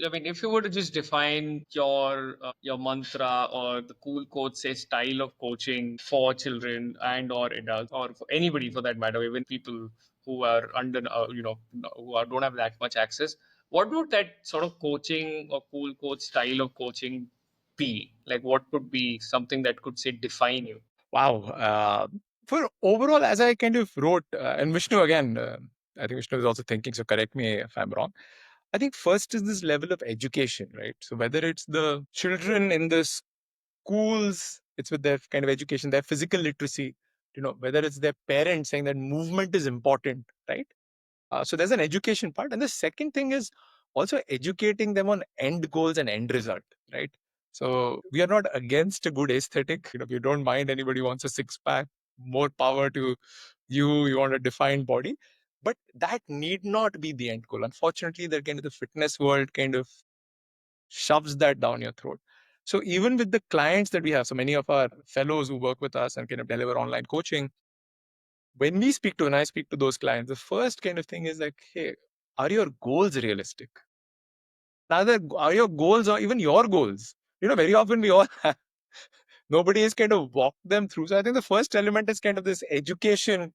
I mean, if you were to just define your mantra or the cool coach say style of coaching for children and or adults or for anybody for that matter, even people who are under don't have that much access, what would that sort of coaching or cool coach style of coaching be? Like, what could be something that could say define you? Wow. For overall, as I kind of wrote, and Vishnu again, I think Vishnu is also thinking, so correct me if I'm wrong. I think first is this level of education, right? So whether it's the children in the schools, it's with their kind of education, their physical literacy, whether it's their parents saying that movement is important, right? So there's an education part. And the second thing is also educating them on end goals and end result, right? So we are not against a good aesthetic. We don't mind anybody wants a six pack, more power to you, you want a defined body. But that need not be the end goal. Unfortunately, that kind of the fitness world kind of shoves that down your throat. So even with the clients that we have, so many of our fellows who work with us and kind of deliver online coaching, when we speak to, and I speak to those clients, the first kind of thing is like, hey, are your goals realistic? Neither are your goals or even your goals. Very often we all have, nobody has kind of walked them through. So I think the first element is kind of this education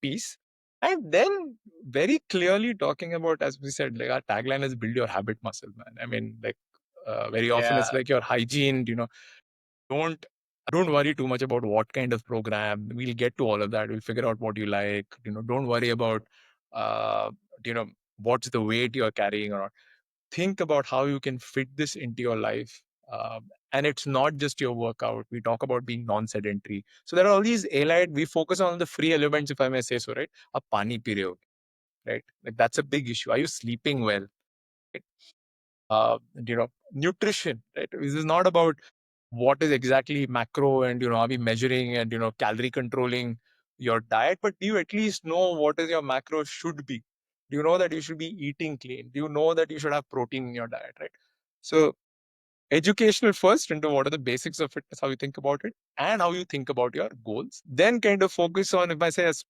piece. And then very clearly talking about, as we said, like our tagline is build your habit muscle, man. I mean, like very often it's Yeah, like your hygiene, don't don't worry too much about what kind of program. We'll get to all of that. We'll figure out what you like. Don't worry about uh, you know what's the weight you're carrying or not. Think about how you can fit this into your life. And it's not just your workout. We talk about being non-sedentary. So there are all these allied. We focus on the free elements, if I may say so, right? A pani period, right? Like that's a big issue. Are you sleeping well? Right? Nutrition, right? This is not about what is exactly macro and are we measuring and calorie controlling your diet, but do you at least know what is your macro should be? Do you know that you should be eating clean? Do you know that you should have protein in your diet, right? So educational first into what are the basics of fitness, how you think about it and how you think about your goals, then kind of focus on, if I say, as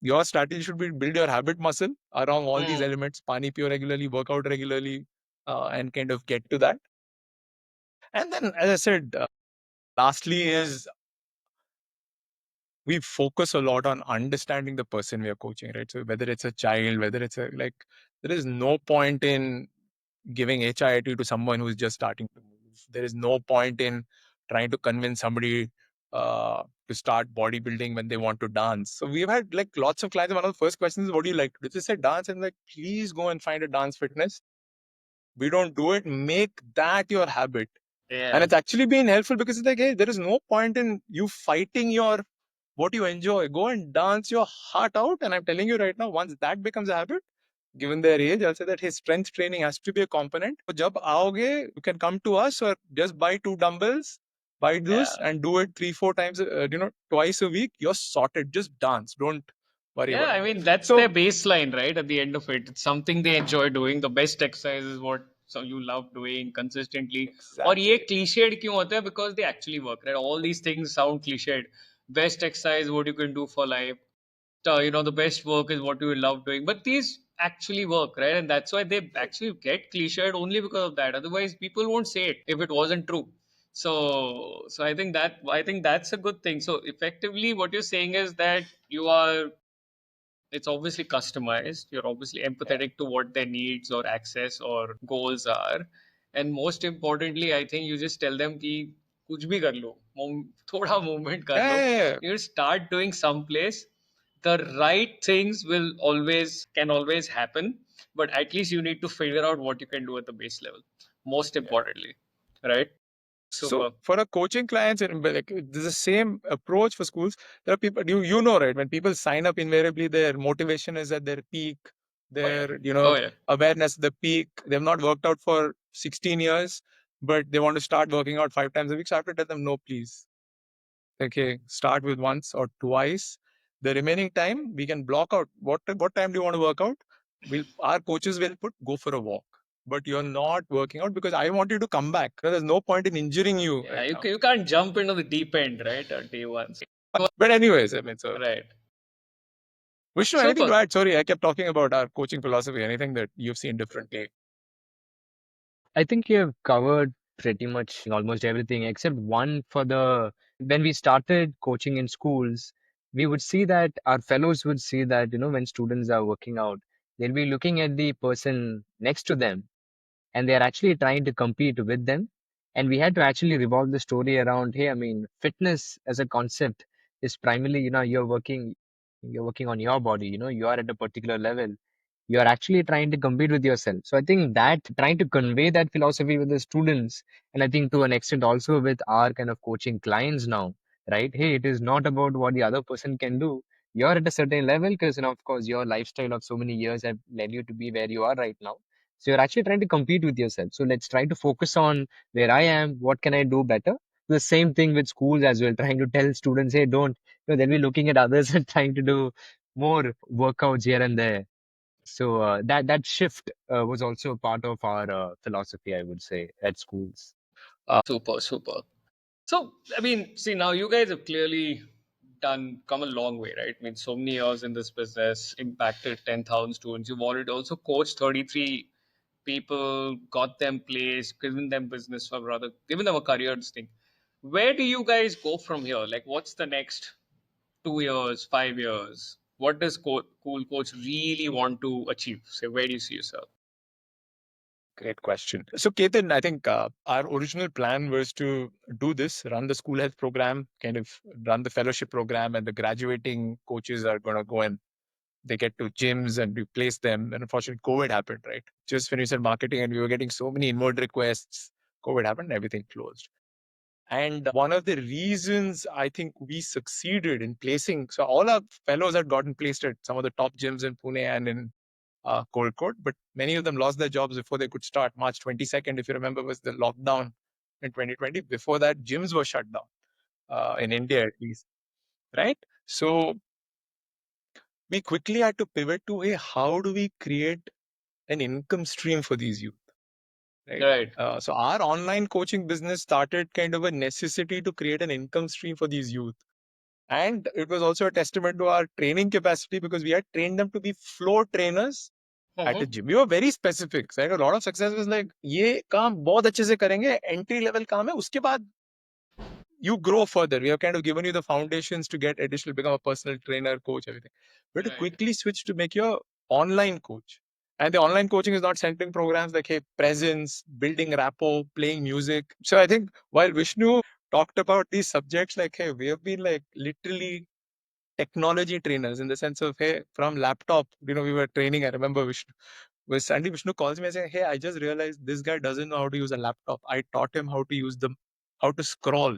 your strategy should be build your habit muscle around all these mm, elements, pani pure regularly, workout regularly, and kind of get to that. And then, as I said, lastly is we focus a lot on understanding the person we are coaching, right? So whether it's a child, whether it's a like, there is no point in giving HIIT to someone who's just starting to move. There is no point in trying to convince somebody to start bodybuilding when they want to dance. So we've had like lots of clients. One of the first questions is, "What do you like to do?" They say dance, and like, please go and find a dance fitness. We don't do it. Make that your habit. And yeah. it's actually been helpful because it's like, hey, there is no point in you fighting your what you enjoy. Go and dance your heart out. And I'm telling you right now, once that becomes a habit, given their age, I'll say that his strength training has to be a component. So jab aoge, you can come to us or just buy 2 dumbbells, buy those Yeah. and do it 3-4 times, twice a week. You're sorted. Just dance. Don't worry Yeah, about I it. mean that's their So baseline, right? At the end of it, it's something they enjoy doing. The best exercise is what so you love doing consistently. और ये exactly. cliched क्यों होता है? Because they actually work, right? All these things sound cliched. Best exercise, what you can do for life. The best work is what you love doing. But these actually work, right? And that's why they Right. actually get cliched only because of that. Otherwise, people won't say it if it wasn't true. So I think that's a good thing. So effectively, what you're saying is that you are it's obviously customized. You're obviously Yeah. empathetic to what their needs or access or goals are. And most importantly, I think you just tell them कि कुछ भी कर लो, थोड़ा movement कर Yeah, low. yeah, yeah. You start doing someplace. The right things can always happen, but at least you need to figure out what you can do at the base level. Most Yeah. importantly, right? So Super. for a coaching clients and like there's the same approach for schools. There are people you know right when people sign up invariably their motivation is at their peak, Oh yeah. their Oh yeah. awareness at the peak. They've not worked out for 16 years, but they want to start working out 5 times a week. So I have to tell them no, please. Okay, start with once or twice. The remaining time we can block out. What time do you want to work out? Our coaches will put go for a walk. But you're not working out because I want you to come back. There's no point in injuring you Yeah, right you, now. you can't jump into the deep end, right? At day one. But anyways, I mean, so Right. Vishnu, anything Super. to add? Sorry, I kept talking about our coaching philosophy. Anything that you've seen differently? I think you have covered pretty much almost everything except one for the when we started coaching in schools, we would see that our fellows would see that, when students are working out, they'll be looking at the person next to them and they're actually trying to compete with them. And we had to actually revolve the story around, hey, I mean, fitness as a concept is primarily, you're working on your body, you are at a particular level. You're actually trying to compete with yourself. So I think that trying to convey that philosophy with the students, and I think to an extent also with our kind of coaching clients now, right? Hey, it is not about what the other person can do. You're at a certain level because, of course, your lifestyle of so many years have led you to be where you are right now. So you're actually trying to compete with yourself. So let's try to focus on where I am. What can I do better? The same thing with schools as well, trying to tell students, hey, don't, they'll be looking at others and trying to do more workouts here and there. So that shift was also a part of our philosophy, I would say, at schools. Super, super. So, I mean, see, now you guys have clearly come a long way, right? I mean, so many years in this business, impacted 10,000 students. You've already also coached 33 people, got them placed, given them business, or rather, given them a career thing. Where do you guys go from here? Like, what's the next 2 years, 5 years? What does Cool Coach really want to achieve? So, where do you see yourself? Great question. So, Ketan, I think our original plan was to do this, run the school health program, kind of run the fellowship program, and the graduating coaches are going to go and they get to gyms and replace them. And unfortunately, COVID happened, right? Just when we said marketing and we were getting so many inward requests, COVID happened, everything closed. And one of the reasons I think we succeeded in placing, so all our fellows had gotten placed at some of the top gyms in Pune and in CoolCoach, but many of them lost their jobs before they could start. March 22nd, if you remember, was the lockdown in 2020. Before that, gyms were shut down in India at least, right? So we quickly had to pivot to, hey, how do we create an income stream for these youth, right? Right. So our online coaching business started kind of a necessity to create an income stream for these youth. And it was also a testament to our training capacity because we had trained them to be floor trainers at a Mm-hmm. gym. We were very specific. So a lot of success was like, ये काम बहुत अच्छे से करेंगे, entry level काम है, उसके बाद you grow further. We have kind of given you the foundations to get additional, become a personal trainer, coach, everything. But to Right. quickly switch to make your online coach. And the online coaching is not centering programs like, hey, presence, building rapport, playing music. So I think while Vishnu talked about these subjects, like, hey, we have been like literally technology trainers in the sense of, hey, from laptop, we were training. I remember Vishnu calls me and says, hey, I just realized this guy doesn't know how to use a laptop. I taught him how to use them, how to scroll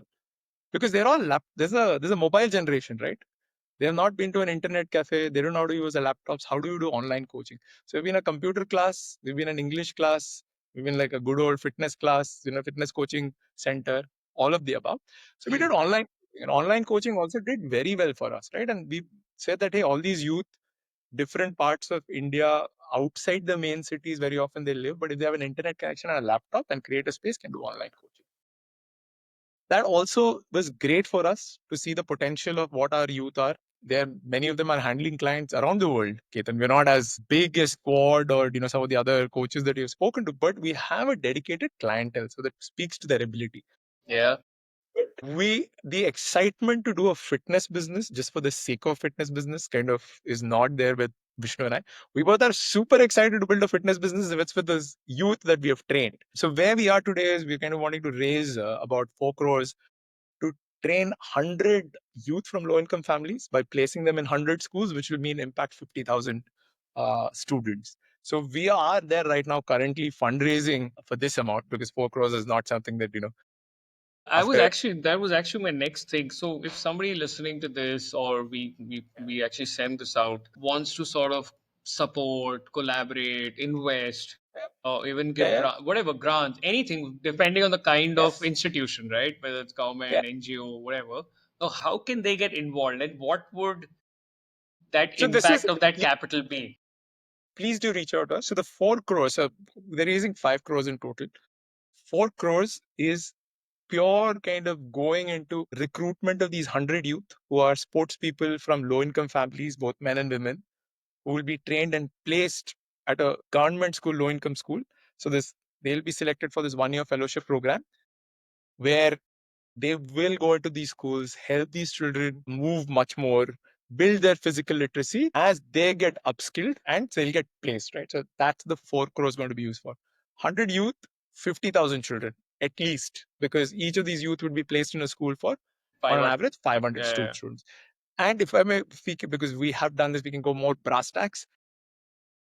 because they're all there's a mobile generation, right? They have not been to an internet cafe. They don't know how to use a laptops. How do you do online coaching? So we've been a computer class, we've been an English class, we've been like a good old fitness class, fitness coaching center, all of the above. So we did online, and online coaching also did very well for us, right? And we said that, hey, all these youth, different parts of India outside the main cities, very often they live, but if they have an internet connection and a laptop and create a space, can do online coaching. That also was great for us to see the potential of what our youth are. There, many of them are handling clients around the world. Ketan, we're not as big as Quad or some of the other coaches that you've spoken to, but we have a dedicated clientele, so that speaks to their ability. Yeah. The excitement to do a fitness business just for the sake of fitness business kind of is not there with Vishnu and I. We both are super excited to build a fitness business if it's with this youth that we have trained. So where we are today is we're kind of wanting to raise about 4 crores to train 100 youth from low income families by placing them in 100 schools, which will mean impact 50,000 students. So we are there right now currently fundraising for this amount because 4 crores is not something that, after. That was actually my next thing. So if somebody listening to this or we actually send this out wants to sort of support, collaborate, invest, or even give Yeah, whatever grants, anything depending on the kind of yes. institution, right? Whether it's Yeah. government, NGO, whatever. So how can they get involved and what would that So this is, impact of that please, capital be? please do reach out to us. So the 4 crores, they're raising 5 crores in total. 4 crores is pure kind of going into recruitment of these 100 youth who are sports people from low income families, both men and women, who will be trained and placed at a government school, low income school. So this they'll be selected for this 1 year fellowship program where they will go into these schools, help these children move much more, build their physical literacy as they get upskilled and they'll get placed, right? So that's the 4 crores going to be used for. 100 youth, 50,000 children at least, because each of these youth would be placed in a school for, on an average, 500 students. And if I may speak, because we have done this, we can go more brass tacks.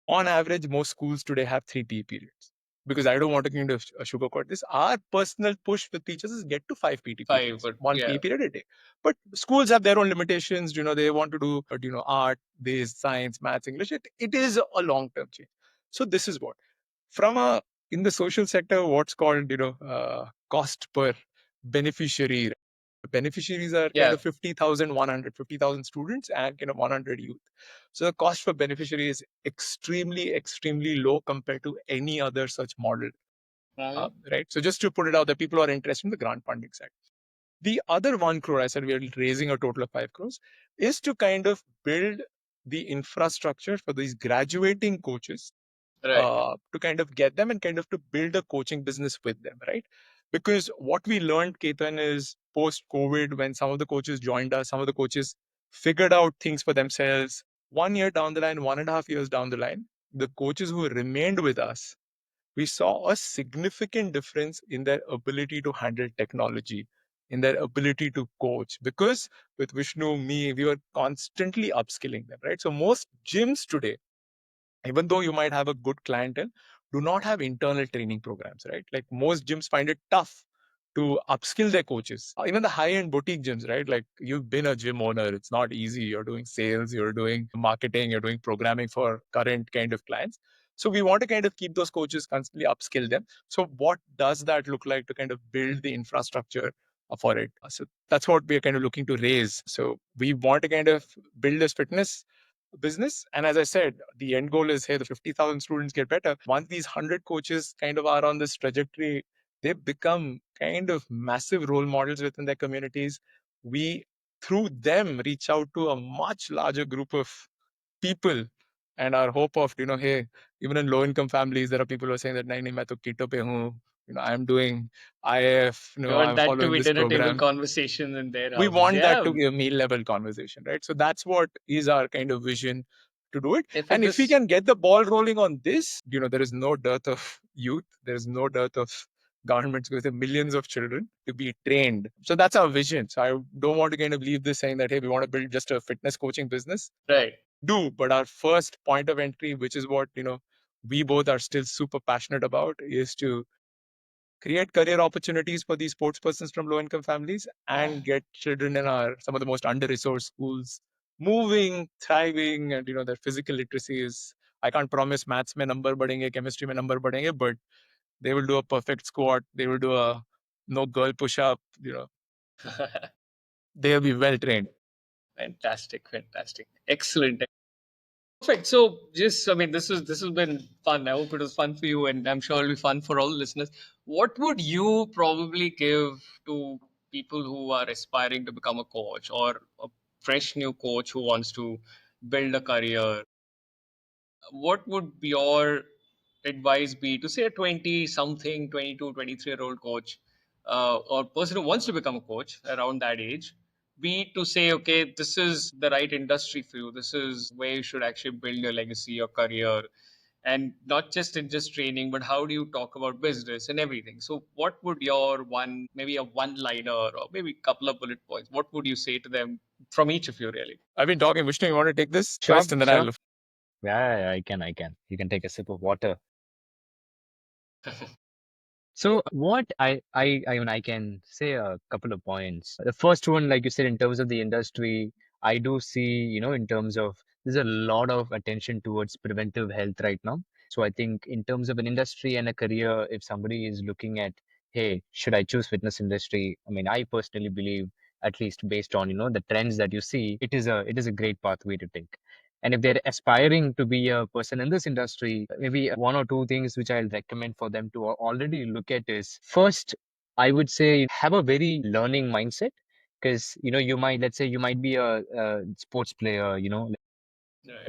On average, most schools today have 3 PE periods. Because I don't want to kind of sugarcoat this. Our personal push with teachers is get to 5 PT periods, one PE period a day. But schools have their own limitations. They want to do, art, this, science, maths, English. It is a long-term change. So this is what, from in the social sector, what's called, cost per beneficiary. Beneficiaries are kind of 50,000, 150,000 students and 100 youth. So the cost for beneficiary is extremely, extremely low compared to any other such model. Right. So just to put it out there, people are interested in the grant funding side. The other 1 crore, I said we are raising a total of 5 crores, is to kind of build the infrastructure for these graduating coaches to kind of get them and kind of to build a coaching business with them, right? Because what we learned, Ketan, is post-COVID, when some of the coaches joined us, some of the coaches figured out things for themselves. 1 year down the line, 1.5 years down the line, the coaches who remained with us, we saw a significant difference in their ability to handle technology, in their ability to coach. Because with Vishnu, me, we were constantly upskilling them, right? So most gyms today, even though you might have a good clientele, do not have internal training programs, right? Like most gyms find it tough to upskill their coaches. Even the high-end boutique gyms, right? Like you've been a gym owner, it's not easy. You're doing sales, you're doing marketing, you're doing programming for current kind of clients. So we want to kind of keep those coaches, constantly upskill them. So what does that look like to kind of build the infrastructure for it? So that's what we're kind of looking to raise. So we want to kind of build this fitness business. And as I said, the end goal is, hey, the 50,000 students get better. Once these 100 coaches kind of are on this trajectory, they become kind of massive role models within their communities. We, through them, reach out to a much larger group of people. And our hope of, hey, even in low income families, there are people who are saying that, nahi, nahi, main to keto pe hu. I'm doing IF, I'm following this program. Conversation in their We houses. want that to be a meal level conversation, right? So that's what is our kind of vision to do it. And if we can get the ball rolling on this, there is no dearth of youth, there is no dearth of governments with millions of children to be trained. So that's our vision. So I don't want to kind of leave this saying that, hey, we want to build just a fitness coaching business. But our first point of entry, which is what we both are still super passionate about, is to create career opportunities for these sports persons from low income families and get children in our some of the most under resourced schools moving, thriving, and their physical literacy is, I can't promise maths mein number badenge, chemistry mein number badenge, but they will do a perfect squat, they will do a no girl push up, they'll be well trained. Fantastic, fantastic, excellent. Perfect. So, just I mean, this has been fun. I hope it was fun for you, and I'm sure it'll be fun for all the listeners. What would you probably give to people who are aspiring to become a coach or a fresh new coach who wants to build a career? What would your advice be to say a 20 something, 22, 23-year-old coach or person who wants to become a coach around that age? Be to say, okay, this is the right industry for you. This is where you should actually build your legacy, your career, and not just in just training, but how do you talk about business and everything. So what would your maybe a one liner or maybe a couple of bullet points, what would you say to them from each of you really? I've been talking. Vishnu, you want to take this Sure, first and then sure. I'll. Yeah, I can. You can take a sip of water. So what I mean, I can say a couple of points. The first one, like you said, in terms of the industry, I do see, in terms of there's a lot of attention towards preventive health right now. So I think in terms of an industry and a career, if somebody is looking at, hey, should I choose fitness industry? I mean, I personally believe, at least based on, the trends that you see, it is a great pathway to take. And if they're aspiring to be a person in this industry, maybe one or two things which I'll recommend for them to already look at is first, I would say have a very learning mindset. Because, let's say you might be a sports player, you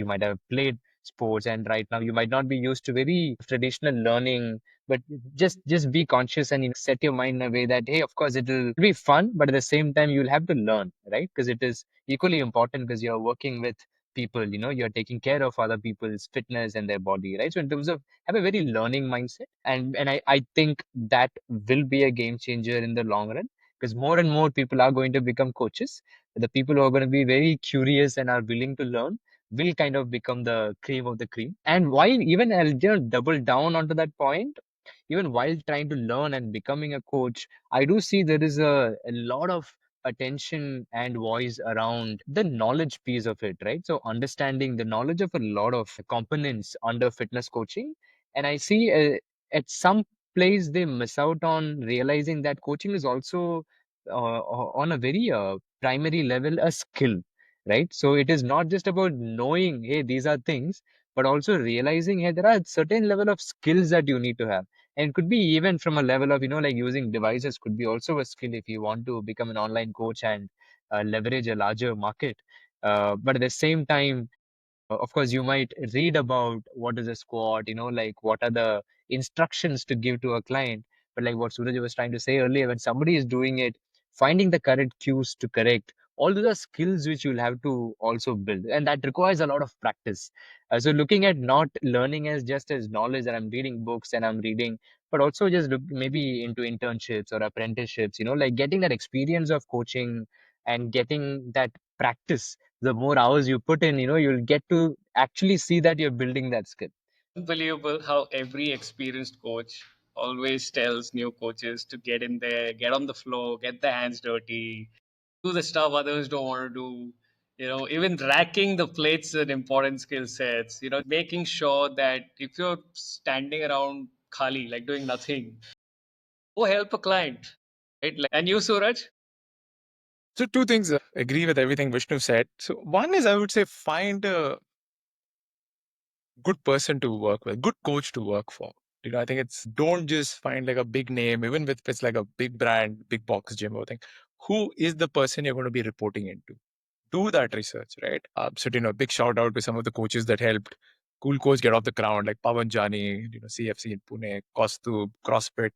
might have played sports, and right now you might not be used to very traditional learning, but just be conscious and set your mind in a way that, hey, of course it'll be fun, but at the same time you'll have to learn, right? Because it is equally important, because you're working with people, you're taking care of other people's fitness and their body, right? So in terms of, have a very learning mindset, and I think that will be a game changer in the long run, because more and more people are going to become coaches. The people who are going to be very curious and are willing to learn will kind of become the cream of the cream. And while even I'll double down onto that point, even while trying to learn and becoming a coach, I do see there is a lot of attention and voice around the knowledge piece of it, right? So understanding the knowledge of a lot of components under fitness coaching. And I see at some place they miss out on realizing that coaching is also on a very primary level a skill, right? So it is not just about knowing, hey, these are things, but also realizing, hey, there are certain level of skills that you need to have. And it could be even from a level of, like using devices could be also a skill if you want to become an online coach and leverage a larger market. But at the same time, of course, you might read about what is a squat, like what are the instructions to give to a client. But like what Suraj was trying to say earlier, when somebody is doing it, finding the correct cues to correct, all those are skills which you'll have to also build. And that requires a lot of practice. So looking at not learning as just as knowledge that I'm reading books and I'm reading, but also just look maybe into internships or apprenticeships, like getting that experience of coaching and getting that practice. The more hours you put in, you'll get to actually see that you're building that skill. Unbelievable how every experienced coach always tells new coaches to get in there, get on the floor, get their hands dirty, do the stuff others don't want to do. Even racking the plates is an important skill sets. Making sure that if you're standing around khali, like doing nothing, go help a client, right? And you, Suraj? So two things, agree with everything Vishnu said. So one is, I would say, find a good person to work with, good coach to work for. I think it's, don't just find like a big name, even if it's like a big brand, big box gym or thing. Who is the person you're going to be reporting into? Do that research, right? So, big shout out to some of the coaches that helped CoolCoach get off the ground, like Pawan Jani, CFC in Pune, Kostub, CrossFit,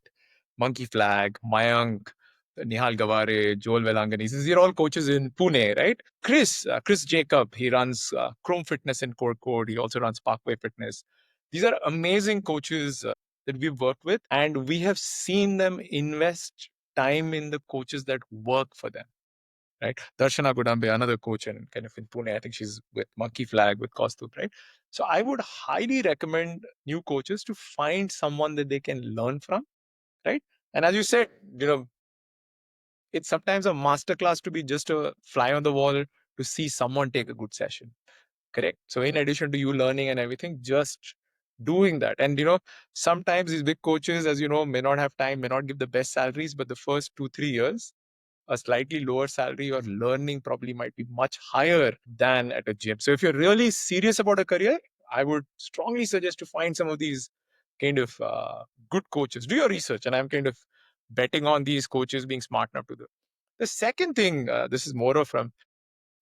Monkey Flag, Mayank, Nihal Gavare, Joel Velangani. These are all coaches in Pune, right? Chris Jacob, he runs Chrome Fitness in Core Code. He also runs Parkway Fitness. These are amazing coaches that we've worked with, and we have seen them invest time in the coaches that work for them, right? Darshana Godambe, another coach and kind of in Pune, I think she's with Monkey Flag, with Kostub, right? So I would highly recommend new coaches to find someone that they can learn from, right? And as you said, it's sometimes a masterclass to be just a fly on the wall to see someone take a good session. Correct. So in addition to you learning and everything, just doing that. And sometimes these big coaches, as you know, may not have time, may not give the best salaries, but the first 2-3 years, a slightly lower salary or learning probably might be much higher than at a gym. So if you're really serious about a career, I would strongly suggest to find some of these kind of good coaches. Do your research, and I'm kind of betting on these coaches being smart enough to do. The second thing, this is more of from,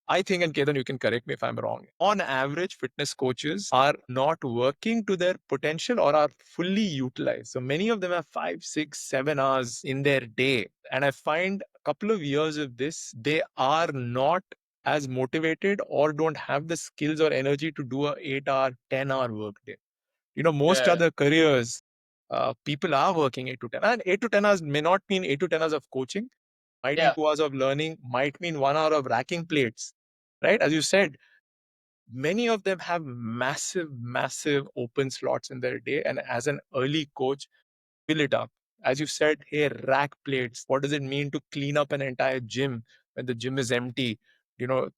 I think, and Ketan, you can correct me if I'm wrong. On average, fitness coaches are not working to their potential or are fully utilized. So many of them have 5, 6, 7 hours in their day. And I find a couple of years of this, they are not as motivated or don't have the skills or energy to do a 8 hour, 10 hour work day. Most other careers, people are working 8 to 10. And 8 to 10 hours may not mean 8 to 10 hours of coaching, might mean 2 hours of learning, might mean 1 hour of racking plates, right? As you said, many of them have massive, massive open slots in their day. And as an early coach, fill it up. As you said, hey, rack plates. What does it mean to clean up an entire gym when the gym is empty?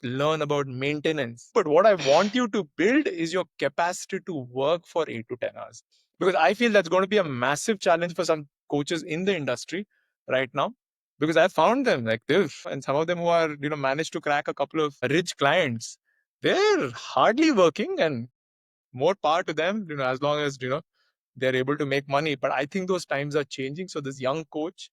Learn about maintenance. But what I want you to build is your capacity to work for 8 to 10 hours. Because I feel that's going to be a massive challenge for some coaches in the industry right now. Because I found them like this, and some of them who are, managed to crack a couple of rich clients, they're hardly working, and more power to them, as long as, they're able to make money. But I think those times are changing. So this young coach,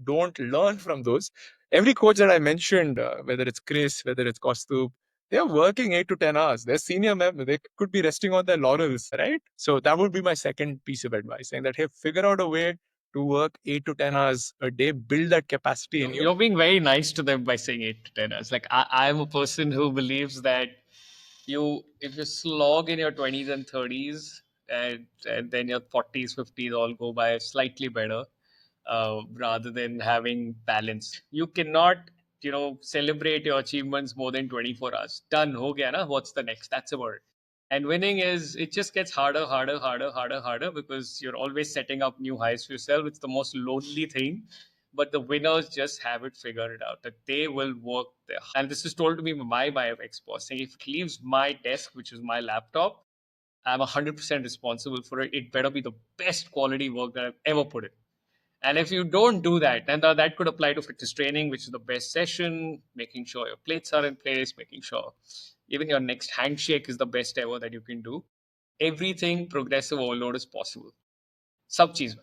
don't learn from those. Every coach that I mentioned, whether it's Chris, whether it's Kostub, they're working 8 to 10 hours. They're senior members. They could be resting on their laurels, right? So that would be my second piece of advice, saying that, hey, figure out a way to work 8 to 10 hours a day, build that capacity in you. You're being very nice to them by saying 8 to 10 hours. Like I'm a person who believes that if you slog in your 20s and 30s, and then your 40s, 50s all go by slightly better, rather than having balance. You cannot, celebrate your achievements more than 24 hours. Done, ho gaya na? What's the next? That's a word. And winning it just gets harder, harder, harder, harder, harder, because you're always setting up new highs for yourself. It's the most lonely thing. But the winners just have it figured out that they will work there. And this is told to me by my ex-boss, saying if it leaves my desk, which is my laptop, I'm 100% responsible for it. It better be the best quality work that I've ever put in. And if you don't do that, and that could apply to fitness training, which is the best session, making sure your plates are in place, making sure even your next handshake is the best ever that you can do. Everything progressive overload is possible. Sub cheese,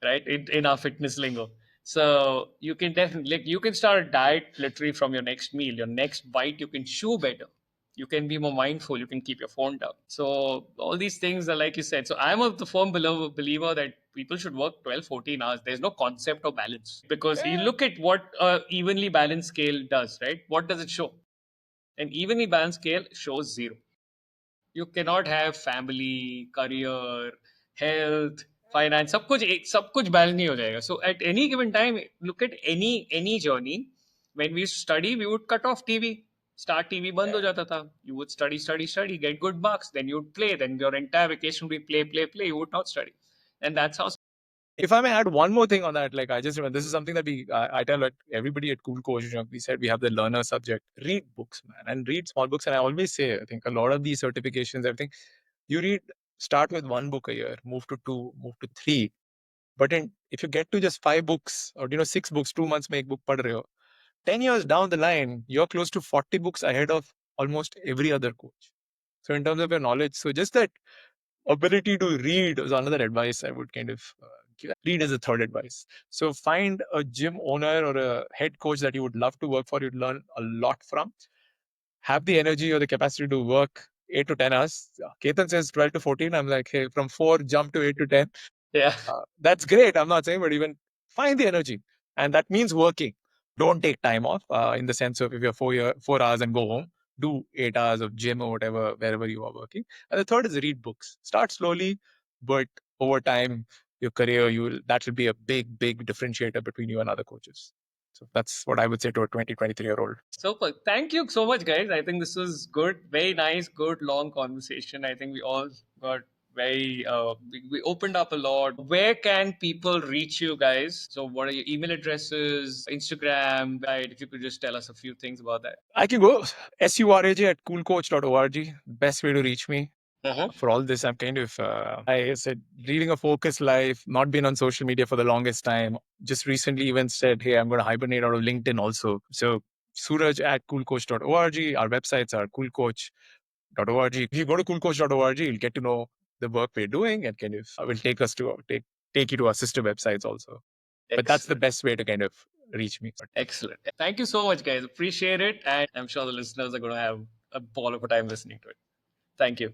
right? In our fitness lingo. So you can definitely, like, you can start a diet literally from your next meal. Your next bite, you can chew better. You can be more mindful. You can keep your phone down. So all these things are like you said. So I'm of the firm believer that people should work 12, 14 hours. There's no concept of balance, because you look at what a evenly balanced scale does, right? What does it show? An evenly balanced scale shows zero. You cannot have family, career, health, finance, सब कुछ balance नहीं हो जाएगा. So at any given time, look at any journey. When we used to study, we would cut off TV. Start TV बंद हो जाता था. You would study, get good marks, then you would play. Then your entire vacation would be play. You would not study, and that's how. If I may add one more thing on that, like I just remember, this is something that I tell everybody at CoolCoach. We said we have the learner subject. Read books, man, and read small books. And I always say, I think a lot of these certifications, everything, you read, start with one book a year, move to two, move to three. But if you get to just 5 books or 6 books, 2 months make book pad rahe ho, 10 years down the line, you're close to 40 books ahead of almost every other coach. So in terms of your knowledge, so just that ability to read is another advice I would kind of give. Read is a third advice. So find a gym owner or a head coach that you would love to work for, you'd learn a lot from. Have the energy or the capacity to work 8 to 10 hours. Ketan says 12 to 14. I'm like, hey, from 4, jump to 8 to 10. Yeah. That's great. I'm not saying, but even find the energy. And that means working. Don't take time off in the sense of if you're 4 hours and go home, do 8 hours of gym or whatever, wherever you are working. And the third is read books. Start slowly, but over time, your career, that will be a big, big differentiator between you and other coaches. So that's what I would say to a 20, 23-year-old. Super. Thank you so much, guys. I think this was good. Very nice, good, long conversation. I think we all got we opened up a lot. Where can people reach you guys? So what are your email addresses, Instagram, right? If you could just tell us a few things about that. I can go suraj at coolcoach.org. Best way to reach me. For all this, I'm kind of, I said, leading a focused life, not been on social media for the longest time. Just recently even said, hey, I'm going to hibernate out of LinkedIn also. So Suraj at coolcoach.org. Our websites are coolcoach.org. If you go to coolcoach.org, you'll get to know the work we're doing and kind of will take us to take you to our sister websites also. But that's the best way to kind of reach me. Excellent. Thank you so much, guys. Appreciate it. And I'm sure the listeners are going to have a ball of a time listening to it. Thank you.